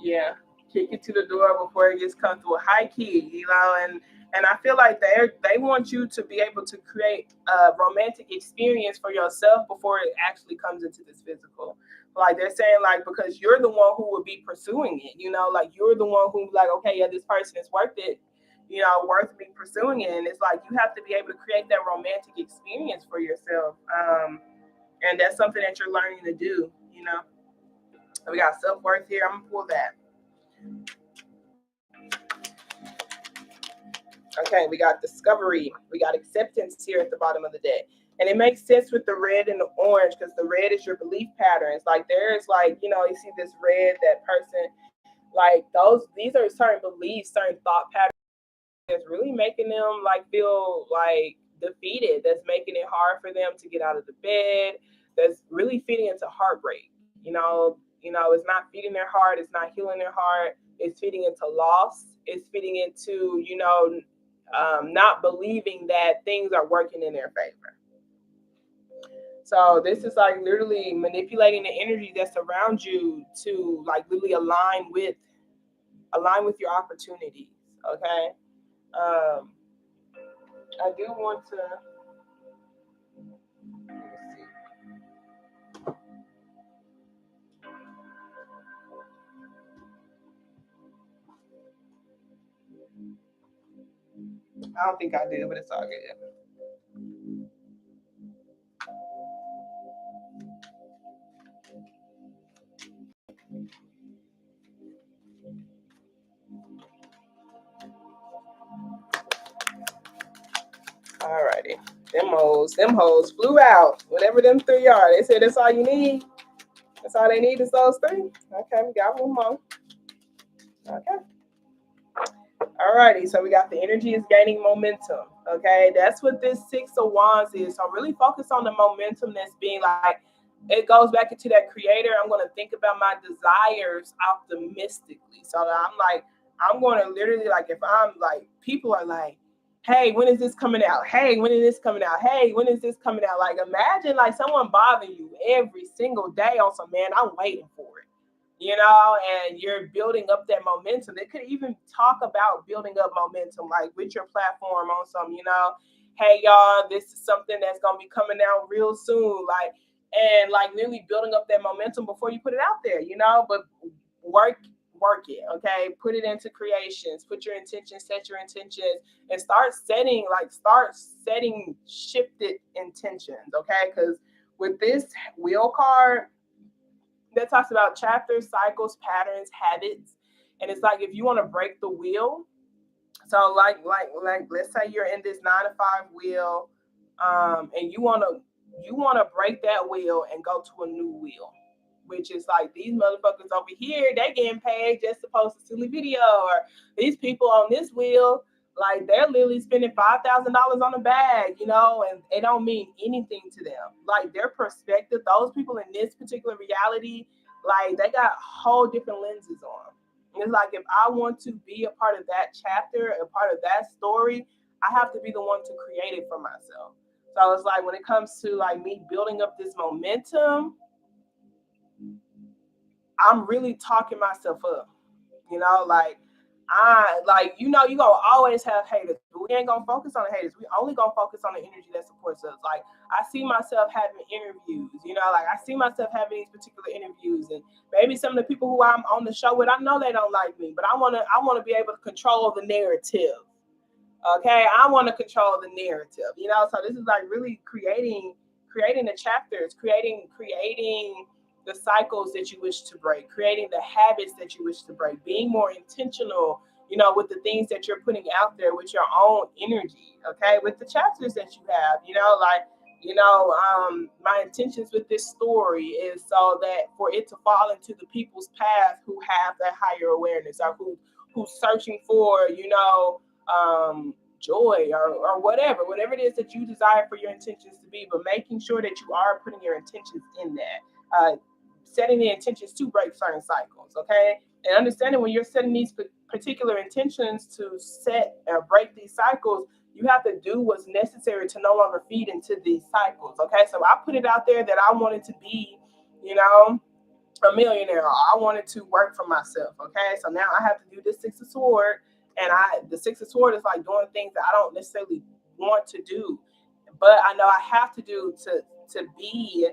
Yeah, kick it to the door before it gets comfortable. High key, and I feel like they want you to be able to create a romantic experience for yourself before it actually comes into this physical. Like they're saying, like because you're the one who will be pursuing it. Like you're the one who like, okay, yeah, this person is worth it. Worth me pursuing it. And it's like you have to be able to create that romantic experience for yourself. And that's something that you're learning to do. We got self worth here. I'm gonna pull that. Okay, we got discovery. We got acceptance here at the bottom of the deck. And it makes sense with the red and the orange because the red is your belief patterns. Like there's like, you see this red, that person, like these are certain beliefs, certain thought patterns that's really making them like feel like defeated, that's making it hard for them to get out of the bed, that's really feeding into heartbreak. It's not feeding their heart, it's not healing their heart, it's feeding into loss, it's feeding into not believing that things are working in their favor. So this is like literally manipulating the energy that's around you to like literally align with your opportunities. Okay. I do want to, let me see. I don't think I do, but it's all good. Them hoes flew out. Whatever them three are. They said that's all you need. That's all they need is those three. Okay, we got one more. Okay. Alrighty, so we got the energy is gaining momentum. Okay, that's what this Six of Wands is. So really focus on the momentum that's being like, it goes back into that creator. I'm going to think about my desires optimistically. So that I'm like, I'm going to literally, like, if I'm like, people are like, hey, when is this coming out? Hey, when is this coming out? Hey, when is this coming out? Like, imagine like someone bothering you every single day on some, man, I'm waiting for it, and you're building up that momentum. They could even talk about building up momentum, like with your platform on some, hey y'all, this is something that's gonna be coming out real soon, like, and like literally building up that momentum before you put it out there, but work it, okay? Put it into creations, put your intentions, set your intentions, and start setting shifted intentions, okay? Because with this wheel card, that talks about chapters, cycles, patterns, habits. And it's like if you want to break the wheel, so like let's say you're in this 9 to 5 wheel, and you wanna break that wheel and go to a new wheel, which is like these motherfuckers over here, they getting paid just to post a silly video, or these people on this wheel, like they're literally spending $5,000 on a bag, and it don't mean anything to them. Like their perspective, those people in this particular reality, like they got whole different lenses on. And it's like if I want to be a part of that chapter, a part of that story, I have to be the one to create it for myself. So it's like when it comes to like me building up this momentum, I'm really talking myself up, like you're gonna always have haters, but we ain't gonna focus on the haters. We only gonna focus on the energy that supports us. Like I see myself having interviews, like I see myself having these particular interviews, and maybe some of the people who I'm on the show with, I know they don't like me, but I wanna be able to control the narrative. Okay, I want to control the narrative, so this is like really creating the chapters, creating the cycles that you wish to break, creating the habits that you wish to break, being more intentional, with the things that you're putting out there with your own energy. Okay, with the chapters that you have, like, my intentions with this story is so that for it to fall into the people's path who have that higher awareness, or who's searching for, joy, or whatever it is that you desire for your intentions to be, but making sure that you are putting your intentions in that, setting the intentions to break certain cycles, okay? And understanding when you're setting these particular intentions to set or break these cycles, you have to do what's necessary to no longer feed into these cycles, okay? So I put it out there that I wanted to be, a millionaire. I wanted to work for myself, okay? So now I have to do this Six of Sword, and the Six of Sword is like doing things that I don't necessarily want to do, but I know I have to do to be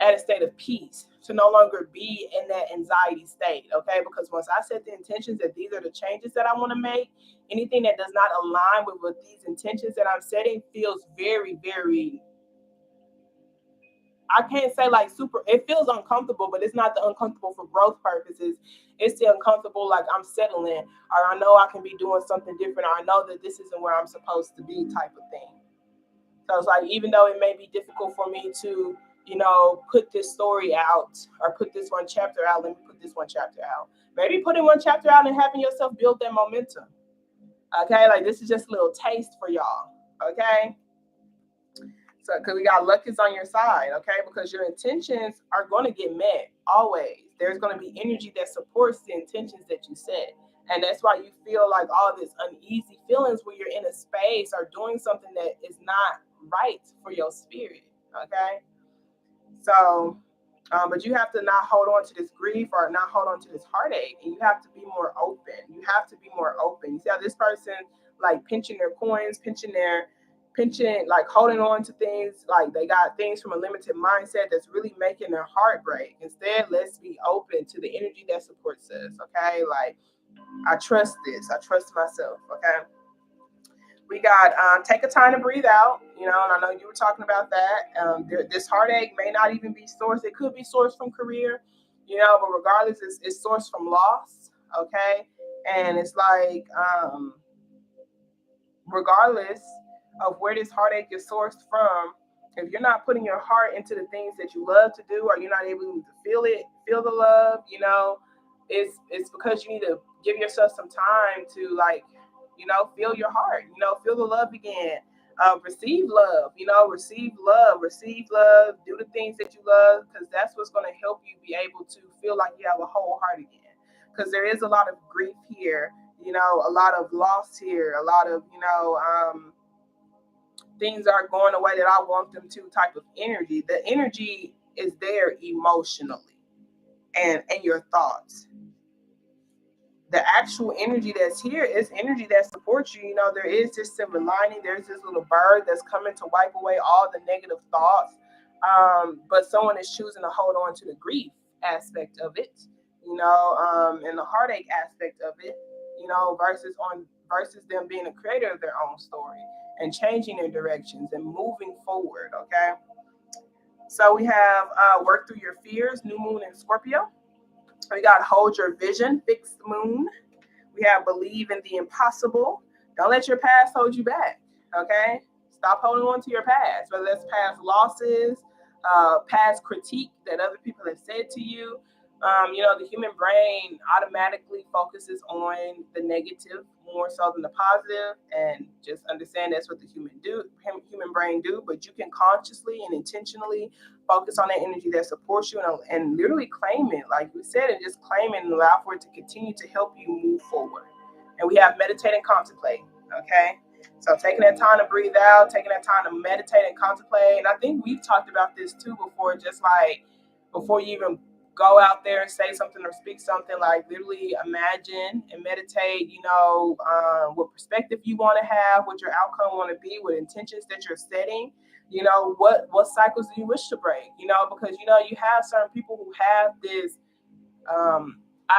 at a state of peace, to no longer be in that anxiety state, okay? Because once I set the intentions that these are the changes that I want to make, anything that does not align with what these intentions that I'm setting feels very, very, I can't say like super, it feels uncomfortable, but it's not the uncomfortable for growth purposes. It's the uncomfortable, like I'm settling, or I know I can be doing something different, or I know that this isn't where I'm supposed to be, type of thing. So it's like, even though it may be difficult for me to, put this story out, or put this one chapter out, let me put this one chapter out. Maybe putting one chapter out and having yourself build that momentum. Okay, like this is just a little taste for y'all. Okay. So, because we got luck is on your side, okay? Because your intentions are going to get met always. There's going to be energy that supports the intentions that you set. And that's why you feel like all this uneasy feelings when you're in a space or doing something that is not right for your spirit, okay? So, but you have to not hold on to this grief or not hold on to this heartache. And you have to be more open. You have to be more open. You see how this person, like pinching their coins, pinching, like holding on to things, like they got things from a limited mindset that's really making their heart break. Instead, let's be open to the energy that supports us, okay? Like, I trust this. I trust myself, okay? We got take a time to breathe out, and I know you were talking about that. This heartache may not even be sourced. It could be sourced from career, but regardless, it's sourced from loss, okay? And it's like, regardless, of where this heartache is sourced from, if you're not putting your heart into the things that you love to do, or you're not able to feel it, feel the love, it's because you need to give yourself some time to, like, feel your heart, feel the love again. Receive love, receive love, do the things that you love, because that's what's going to help you be able to feel like you have a whole heart again. Because there is a lot of grief here, a lot of loss here, a lot of, things aren't going the way that I want them to type of energy. The energy is there emotionally and your thoughts. The actual energy that's here is energy that supports you. There is this silver lining. There's this little bird that's coming to wipe away all the negative thoughts. But someone is choosing to hold on to the grief aspect of it, and the heartache aspect of it, versus them being a creator of their own story and changing their directions and moving forward. Okay. So we have work through your fears, new moon in Scorpio. We got hold your vision, fixed moon. We have believe in the impossible. Don't let your past hold you back. Okay? Stop holding on to your past, whether that's past losses, past critique that other people have said to you. The human brain automatically focuses on the negative more so than the positive, and just understand that's what the human brain do. But you can consciously and intentionally focus on that energy that supports you, and literally claim it, like we said, and just claim it and allow for it to continue to help you move forward. And we have meditate and contemplate. Okay. So taking that time to breathe out, taking that time to meditate and contemplate. And I think we've talked about this too before, just like before you even go out there and say something or speak something, like literally imagine and meditate, what perspective you want to have, what your outcome want to be, what intentions that you're setting, what cycles do you wish to break, because, you have certain people who have this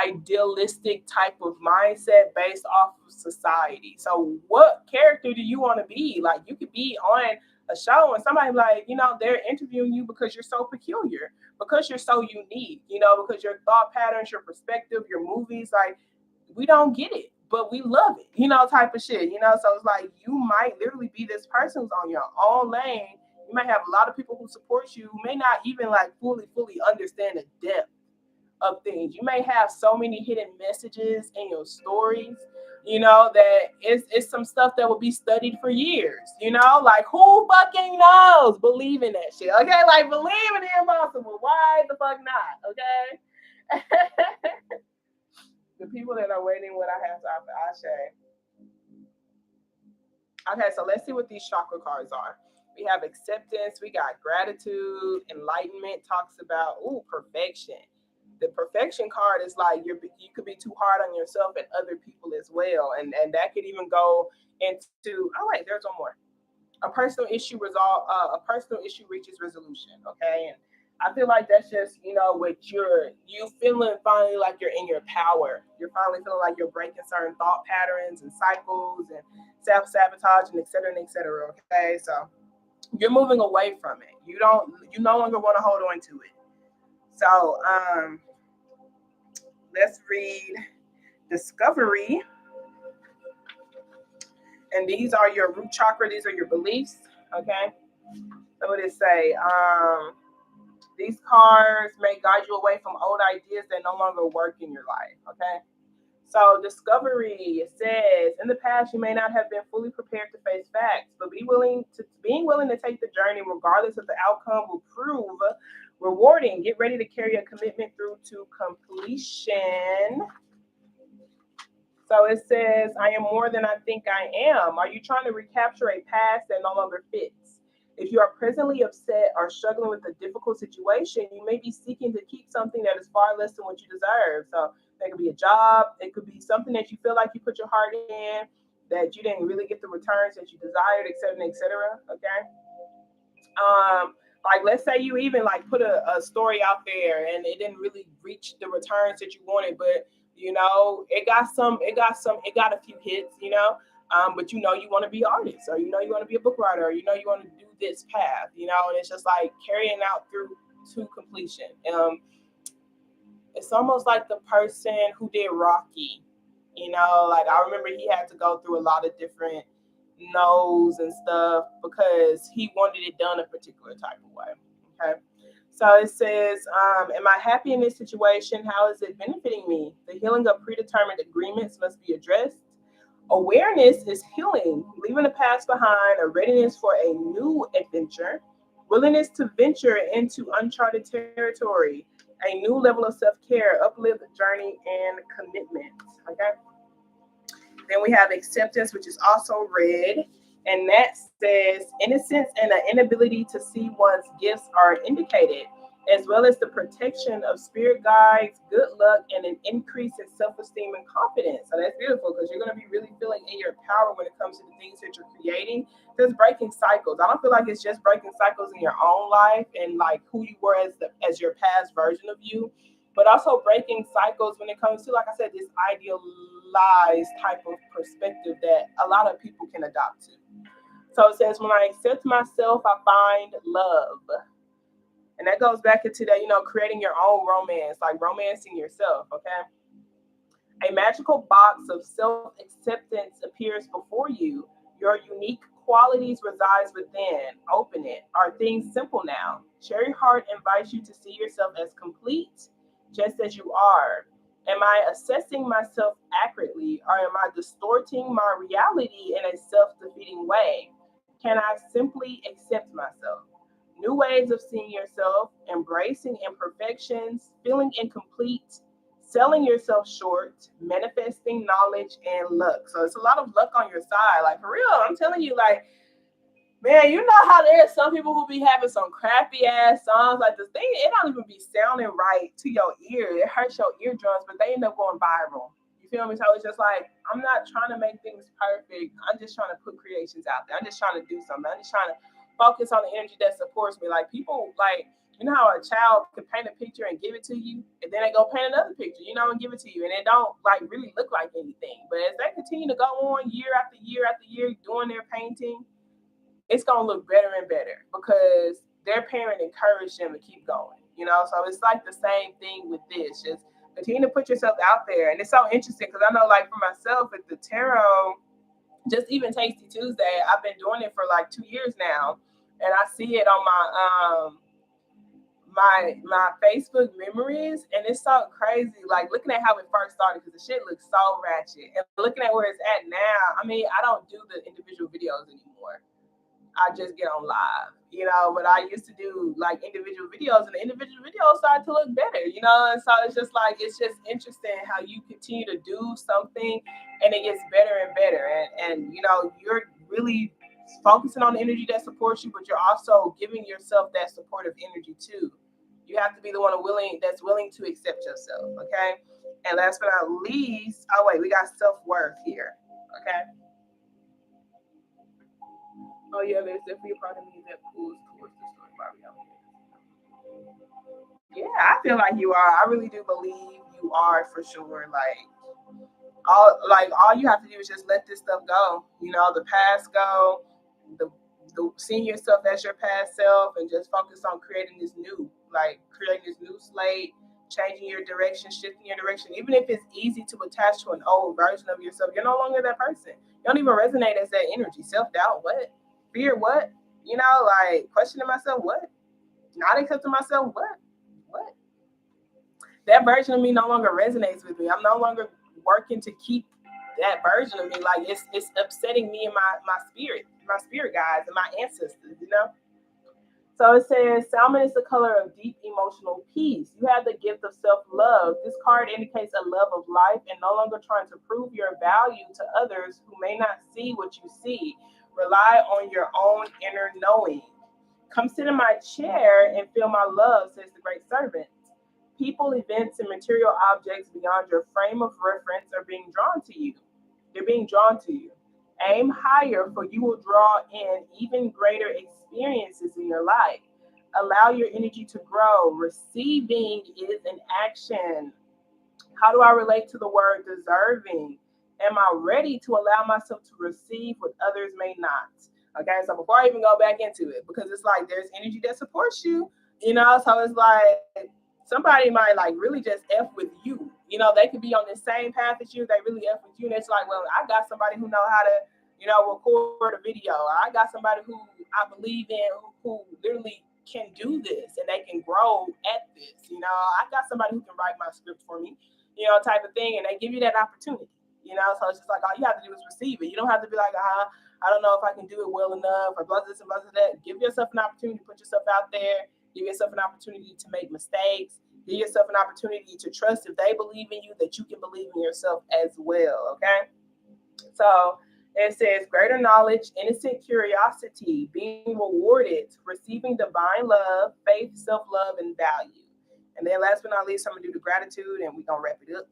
idealistic type of mindset based off of society. So what character do you want to be? Like, you could be on a show and somebody like, they're interviewing you because you're so peculiar, because you're so unique, because your thought patterns, your perspective, your movies, like, we don't get it, but we love it, type of shit, so it's like you might literally be this person who's on your own lane. You might have a lot of people who support you who may not even like fully understand the depth of things. You may have so many hidden messages in your stories, that it's some stuff that will be studied for years, like who fucking knows? Believe in that shit, okay? Like, believe in the impossible. Why the fuck not? Okay. The people that are waiting what I have to offer, Ashe. Okay, so let's see what these chakra cards are. We have acceptance, we got gratitude, enlightenment talks about perfection. The perfection card is like you could be too hard on yourself and other people as well, and that could even go into, oh wait, there's one more. A personal issue reaches resolution. Okay, and I feel like that's just, what you feeling finally like you're in your power. You're finally feeling like you're breaking certain thought patterns and cycles and self-sabotage and et cetera and et cetera. Okay, so you're moving away from it. You no longer want to hold on to it. So let's read discovery. And these are your root chakra. These are your beliefs. Okay. So what does it say? These cards may guide you away from old ideas that no longer work in your life. Okay. So discovery, it says, in the past, you may not have been fully prepared to face facts, but being willing to take the journey, regardless of the outcome, will prove rewarding. Get ready to carry a commitment through to completion. So it says, I am more than I think I am. Are you trying to recapture a past that no longer fits? If you are presently upset or struggling with a difficult situation, you may be seeking to keep something that is far less than what you deserve. So that could be a job. It could be something that you feel like you put your heart in, that you didn't really get the returns that you desired, et cetera, et cetera. Okay. Like, let's say you even like put a story out there and it didn't really reach the returns that you wanted, but it got a few hits, but you want to be an artist, or you want to be a book writer, or you want to do this path, and it's just like carrying out through to completion. It's almost like the person who did Rocky, like I remember he had to go through a lot of different no's and stuff because he wanted it done a particular type of way. Okay. So it says, am I happy in this situation? How is it benefiting me? The healing of predetermined agreements must be addressed. Awareness is healing, leaving the past behind, a readiness for a new adventure, willingness to venture into uncharted territory, a new level of self care, uplift, journey, and commitment. Okay. Then we have acceptance, which is also red, and that says innocence and an inability to see one's gifts are indicated, as well as the protection of spirit guides, good luck, and an increase in self esteem and confidence. So that's beautiful because you're going to be really feeling in your power when it comes to the things that you're creating. Just breaking cycles. I don't feel like it's just breaking cycles in your own life and like who you were as your past version of you, but also breaking cycles when it comes to, like I said, this idealized type of perspective that a lot of people can adopt to. So it says, when I accept myself, I find love. And that goes back into that, creating your own romance, like romancing yourself, okay? A magical box of self acceptance appears before you. Your unique qualities resides within. Open it. Are things simple now? Cherry Heart invites you to see yourself as complete, just as you are. Am I assessing myself accurately, or am I distorting my reality in a self defeating way? Can I simply accept myself? New ways of seeing yourself, embracing imperfections, feeling incomplete, selling yourself short, manifesting knowledge and luck. So it's a lot of luck on your side. Like for real, I'm telling you, like, man, you know how there's some people who be having some crappy ass songs. Like the thing, it don't even be sounding right to your ear. It hurts your eardrums, but they end up going viral. You feel me? So it's just like I'm not trying to make things perfect. I'm just trying to put creations out there. I'm just trying to do something. I'm just trying to focus on the energy that supports me. Like people, like you know how a child can paint a picture and give it to you, and then they go paint another picture, and give it to you, and it don't like really look like anything. But as they continue to go on year after year after year doing their painting, it's gonna look better and better because their parent encouraged them to keep going. So it's like the same thing with this. Just continue to put yourself out there. And it's so interesting because I know like for myself at the tarot, just even Tasty Tuesday, I've been doing it for like 2 years now. And I see it on my Facebook memories, and it's so crazy. Like looking at how it first started, because the shit looks so ratchet, and looking at where it's at now. I mean, I don't do the individual videos anymore. I just get on live. But I used to do like individual videos, and the individual videos started to look better. And so it's just interesting how you continue to do something and it gets better and better. And you're really focusing on the energy that supports you, but you're also giving yourself that supportive energy too. You have to be the one that's willing to accept yourself. Okay. And last but not least, oh wait, we got self-worth here. Okay. Oh yeah, there's definitely a part of me that pulls towards the story by reality. Yeah, I feel like you are. I really do believe you are for sure. Like all you have to do is just let this stuff go. The past go, the seeing yourself as your past self, and just focus on creating this new, like creating this new slate, changing your direction, shifting your direction. Even if it's easy to attach to an old version of yourself, you're no longer that person. You don't even resonate as that energy. Self doubt, what? Fear, what? Like questioning myself, what? Not accepting myself, what? What? That version of me no longer resonates with me. I'm no longer working to keep that version of me. Like it's upsetting me and my spirit guides and my ancestors. So it says salmon is the color of deep emotional peace. You have the gift of self-love. This card indicates a love of life and no longer trying to prove your value to others who may not see what you see. Rely on your own inner knowing. Come sit in my chair and feel my love, says the great servant. People, events, and material objects beyond your frame of reference are being drawn to you. They're being drawn to you. Aim higher, for you will draw in even greater experiences in your life. Allow your energy to grow. Receiving is an action. How do I relate to the word deserving? Am I ready to allow myself to receive what others may not? Okay, so before I even go back into it, because it's like there's energy that supports you, so it's like somebody might like really just F with you. They could be on the same path as you, they really F with you, and it's like, well, I got somebody who know how to, record a video. I got somebody who I believe in who literally can do this and they can grow at this. I got somebody who can write my script for me, type of thing. And they give you that opportunity, so it's just like, all you have to do is receive it. You don't have to be like, I don't know if I can do it well enough or blah, this and blah, that. Give yourself an opportunity to put yourself out there. Give yourself an opportunity to make mistakes. Give yourself an opportunity to trust if they believe in you that you can believe in yourself as well, okay? So it says greater knowledge, innocent curiosity, being rewarded, receiving divine love, faith, self-love, and value. And then last but not least, I'm going to do the gratitude and we're going to wrap it up.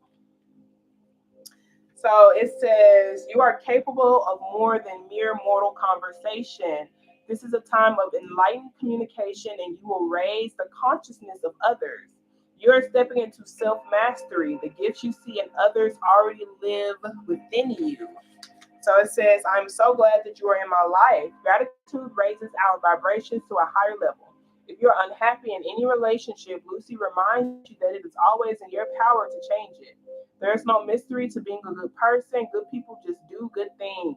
So it says, you are capable of more than mere mortal conversation. This is a time of enlightened communication and you will raise the consciousness of others. You are stepping into self-mastery. The gifts you see in others already live within you. So it says, I'm so glad that you are in my life. Gratitude raises our vibrations to a higher level. If you're unhappy in any relationship, Lucy reminds you that it is always in your power to change it. There is no mystery to being a good person. Good people just do good things.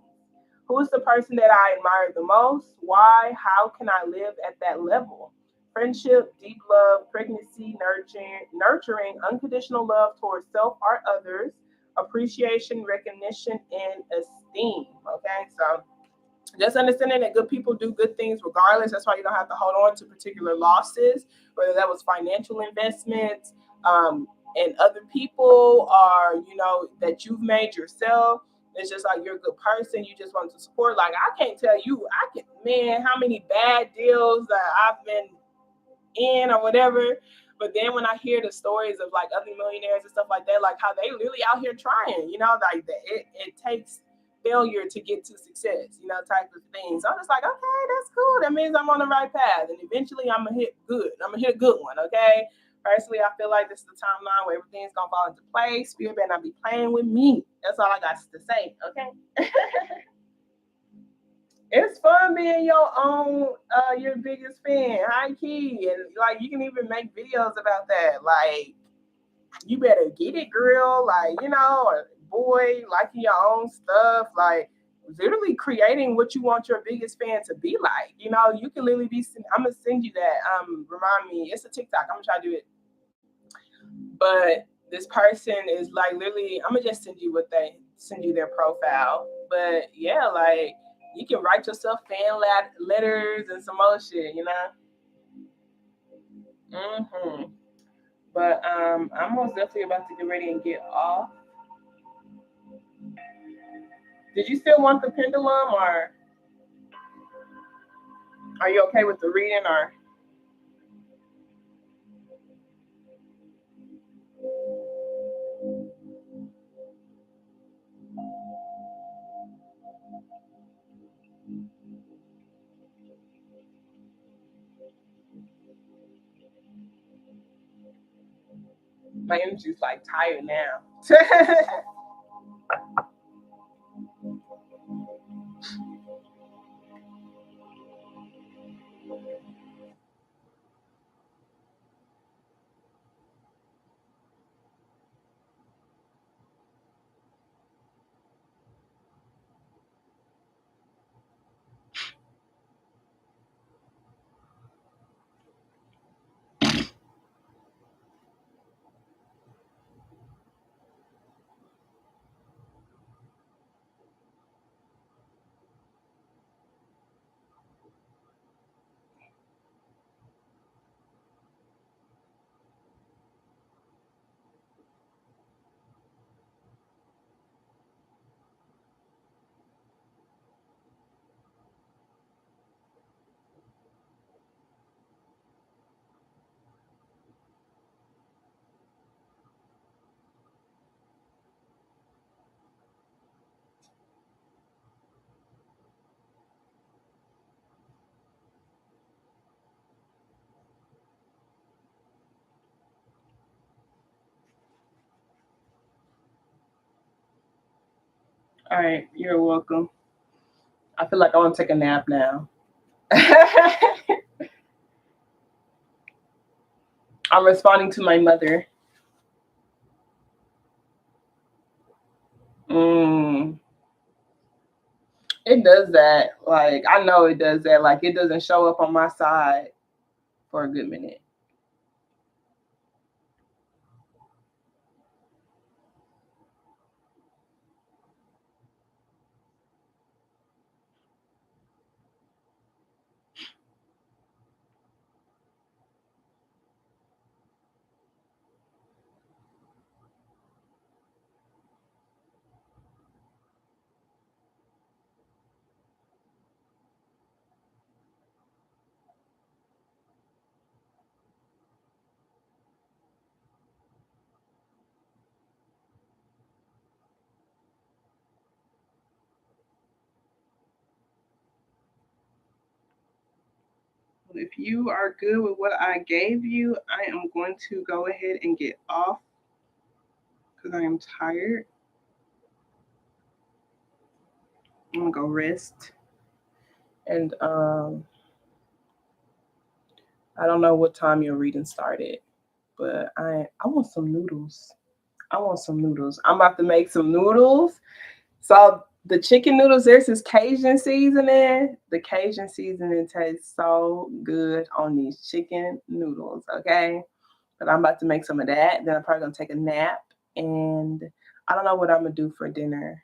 Who is the person that I admire the most? Why? How can I live at that level? Friendship, deep love, pregnancy, nurturing, unconditional love towards self or others, appreciation, recognition, and esteem. Okay, so just understanding that good people do good things regardless. That's why you don't have to hold on to particular losses, whether that was financial investments, and other people, or that you've made yourself. It's just like you're a good person. You just want to support. Like I can't tell you, how many bad deals that I've been in or whatever. But then when I hear the stories of like other millionaires and stuff like that, like how they really out here trying, like that, it takes failure to get to success, type of thing. So I'm just like, okay, that's cool. That means I'm on the right path. And eventually I'm gonna hit good. I'm gonna hit a good one, okay? Personally, I feel like this is the timeline where everything's gonna fall into place. Spirit better not be playing with me. That's all I got to say, okay? It's fun being your biggest fan, high key, and like you can even make videos about that. Like, you better get it, girl. Like, or boy, liking your own stuff. Like, literally creating what you want your biggest fan to be like. You can literally be. I'm gonna send you that. Remind me. It's a TikTok. I'm gonna try to do it. But this person is like literally. I'm gonna just send you their profile. But yeah, like. You can write yourself fan letters and some more shit, But I'm most definitely about to get ready and get off. Did you still want the pendulum, or are you okay with the reading, or? My energy's like tired now. All right, you're welcome. I feel like I want to take a nap now. I'm responding to my mother. It does that. Like, I know it does that. Like, it doesn't show up on my side for a good minute. If you are good with what I gave you, I am going to go ahead and get off because I am tired. I'm gonna go rest. And I don't know what time your reading started, but I want some noodles. I want some noodles. I'm about to make some noodles. So the chicken noodles, there's this Cajun seasoning. The Cajun seasoning tastes so good on these chicken noodles, okay? But I'm about to make some of that. Then I'm probably gonna take a nap, and I don't know what I'm gonna do for dinner.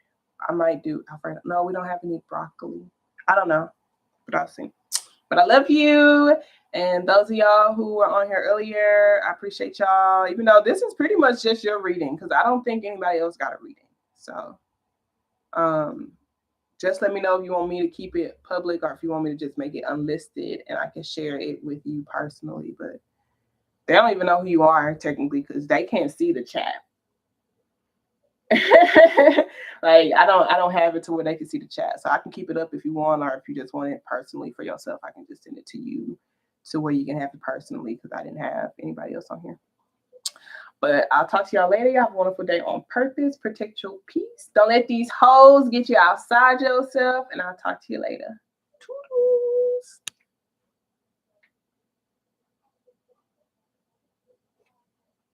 I might do Alfredo. No, we don't have any broccoli. I don't know, but I'll see. But I love you. And those of y'all who were on here earlier, I appreciate y'all. Even though this is pretty much just your reading, because I don't think anybody else got a reading. So um, just let me know if you want me to keep it public or if you want me to just make it unlisted and I can share it with you personally. But they don't even know who you are technically because they can't see the chat. Like I don't have it to where they can see the chat. So I can keep it up if you want, or if you just want it personally for yourself, I can just send it to you to where you can have it personally because I didn't have anybody else on here. But I'll talk to y'all later. Y'all have a wonderful day on purpose. Protect your peace. Don't let these hoes get you outside yourself. And I'll talk to you later.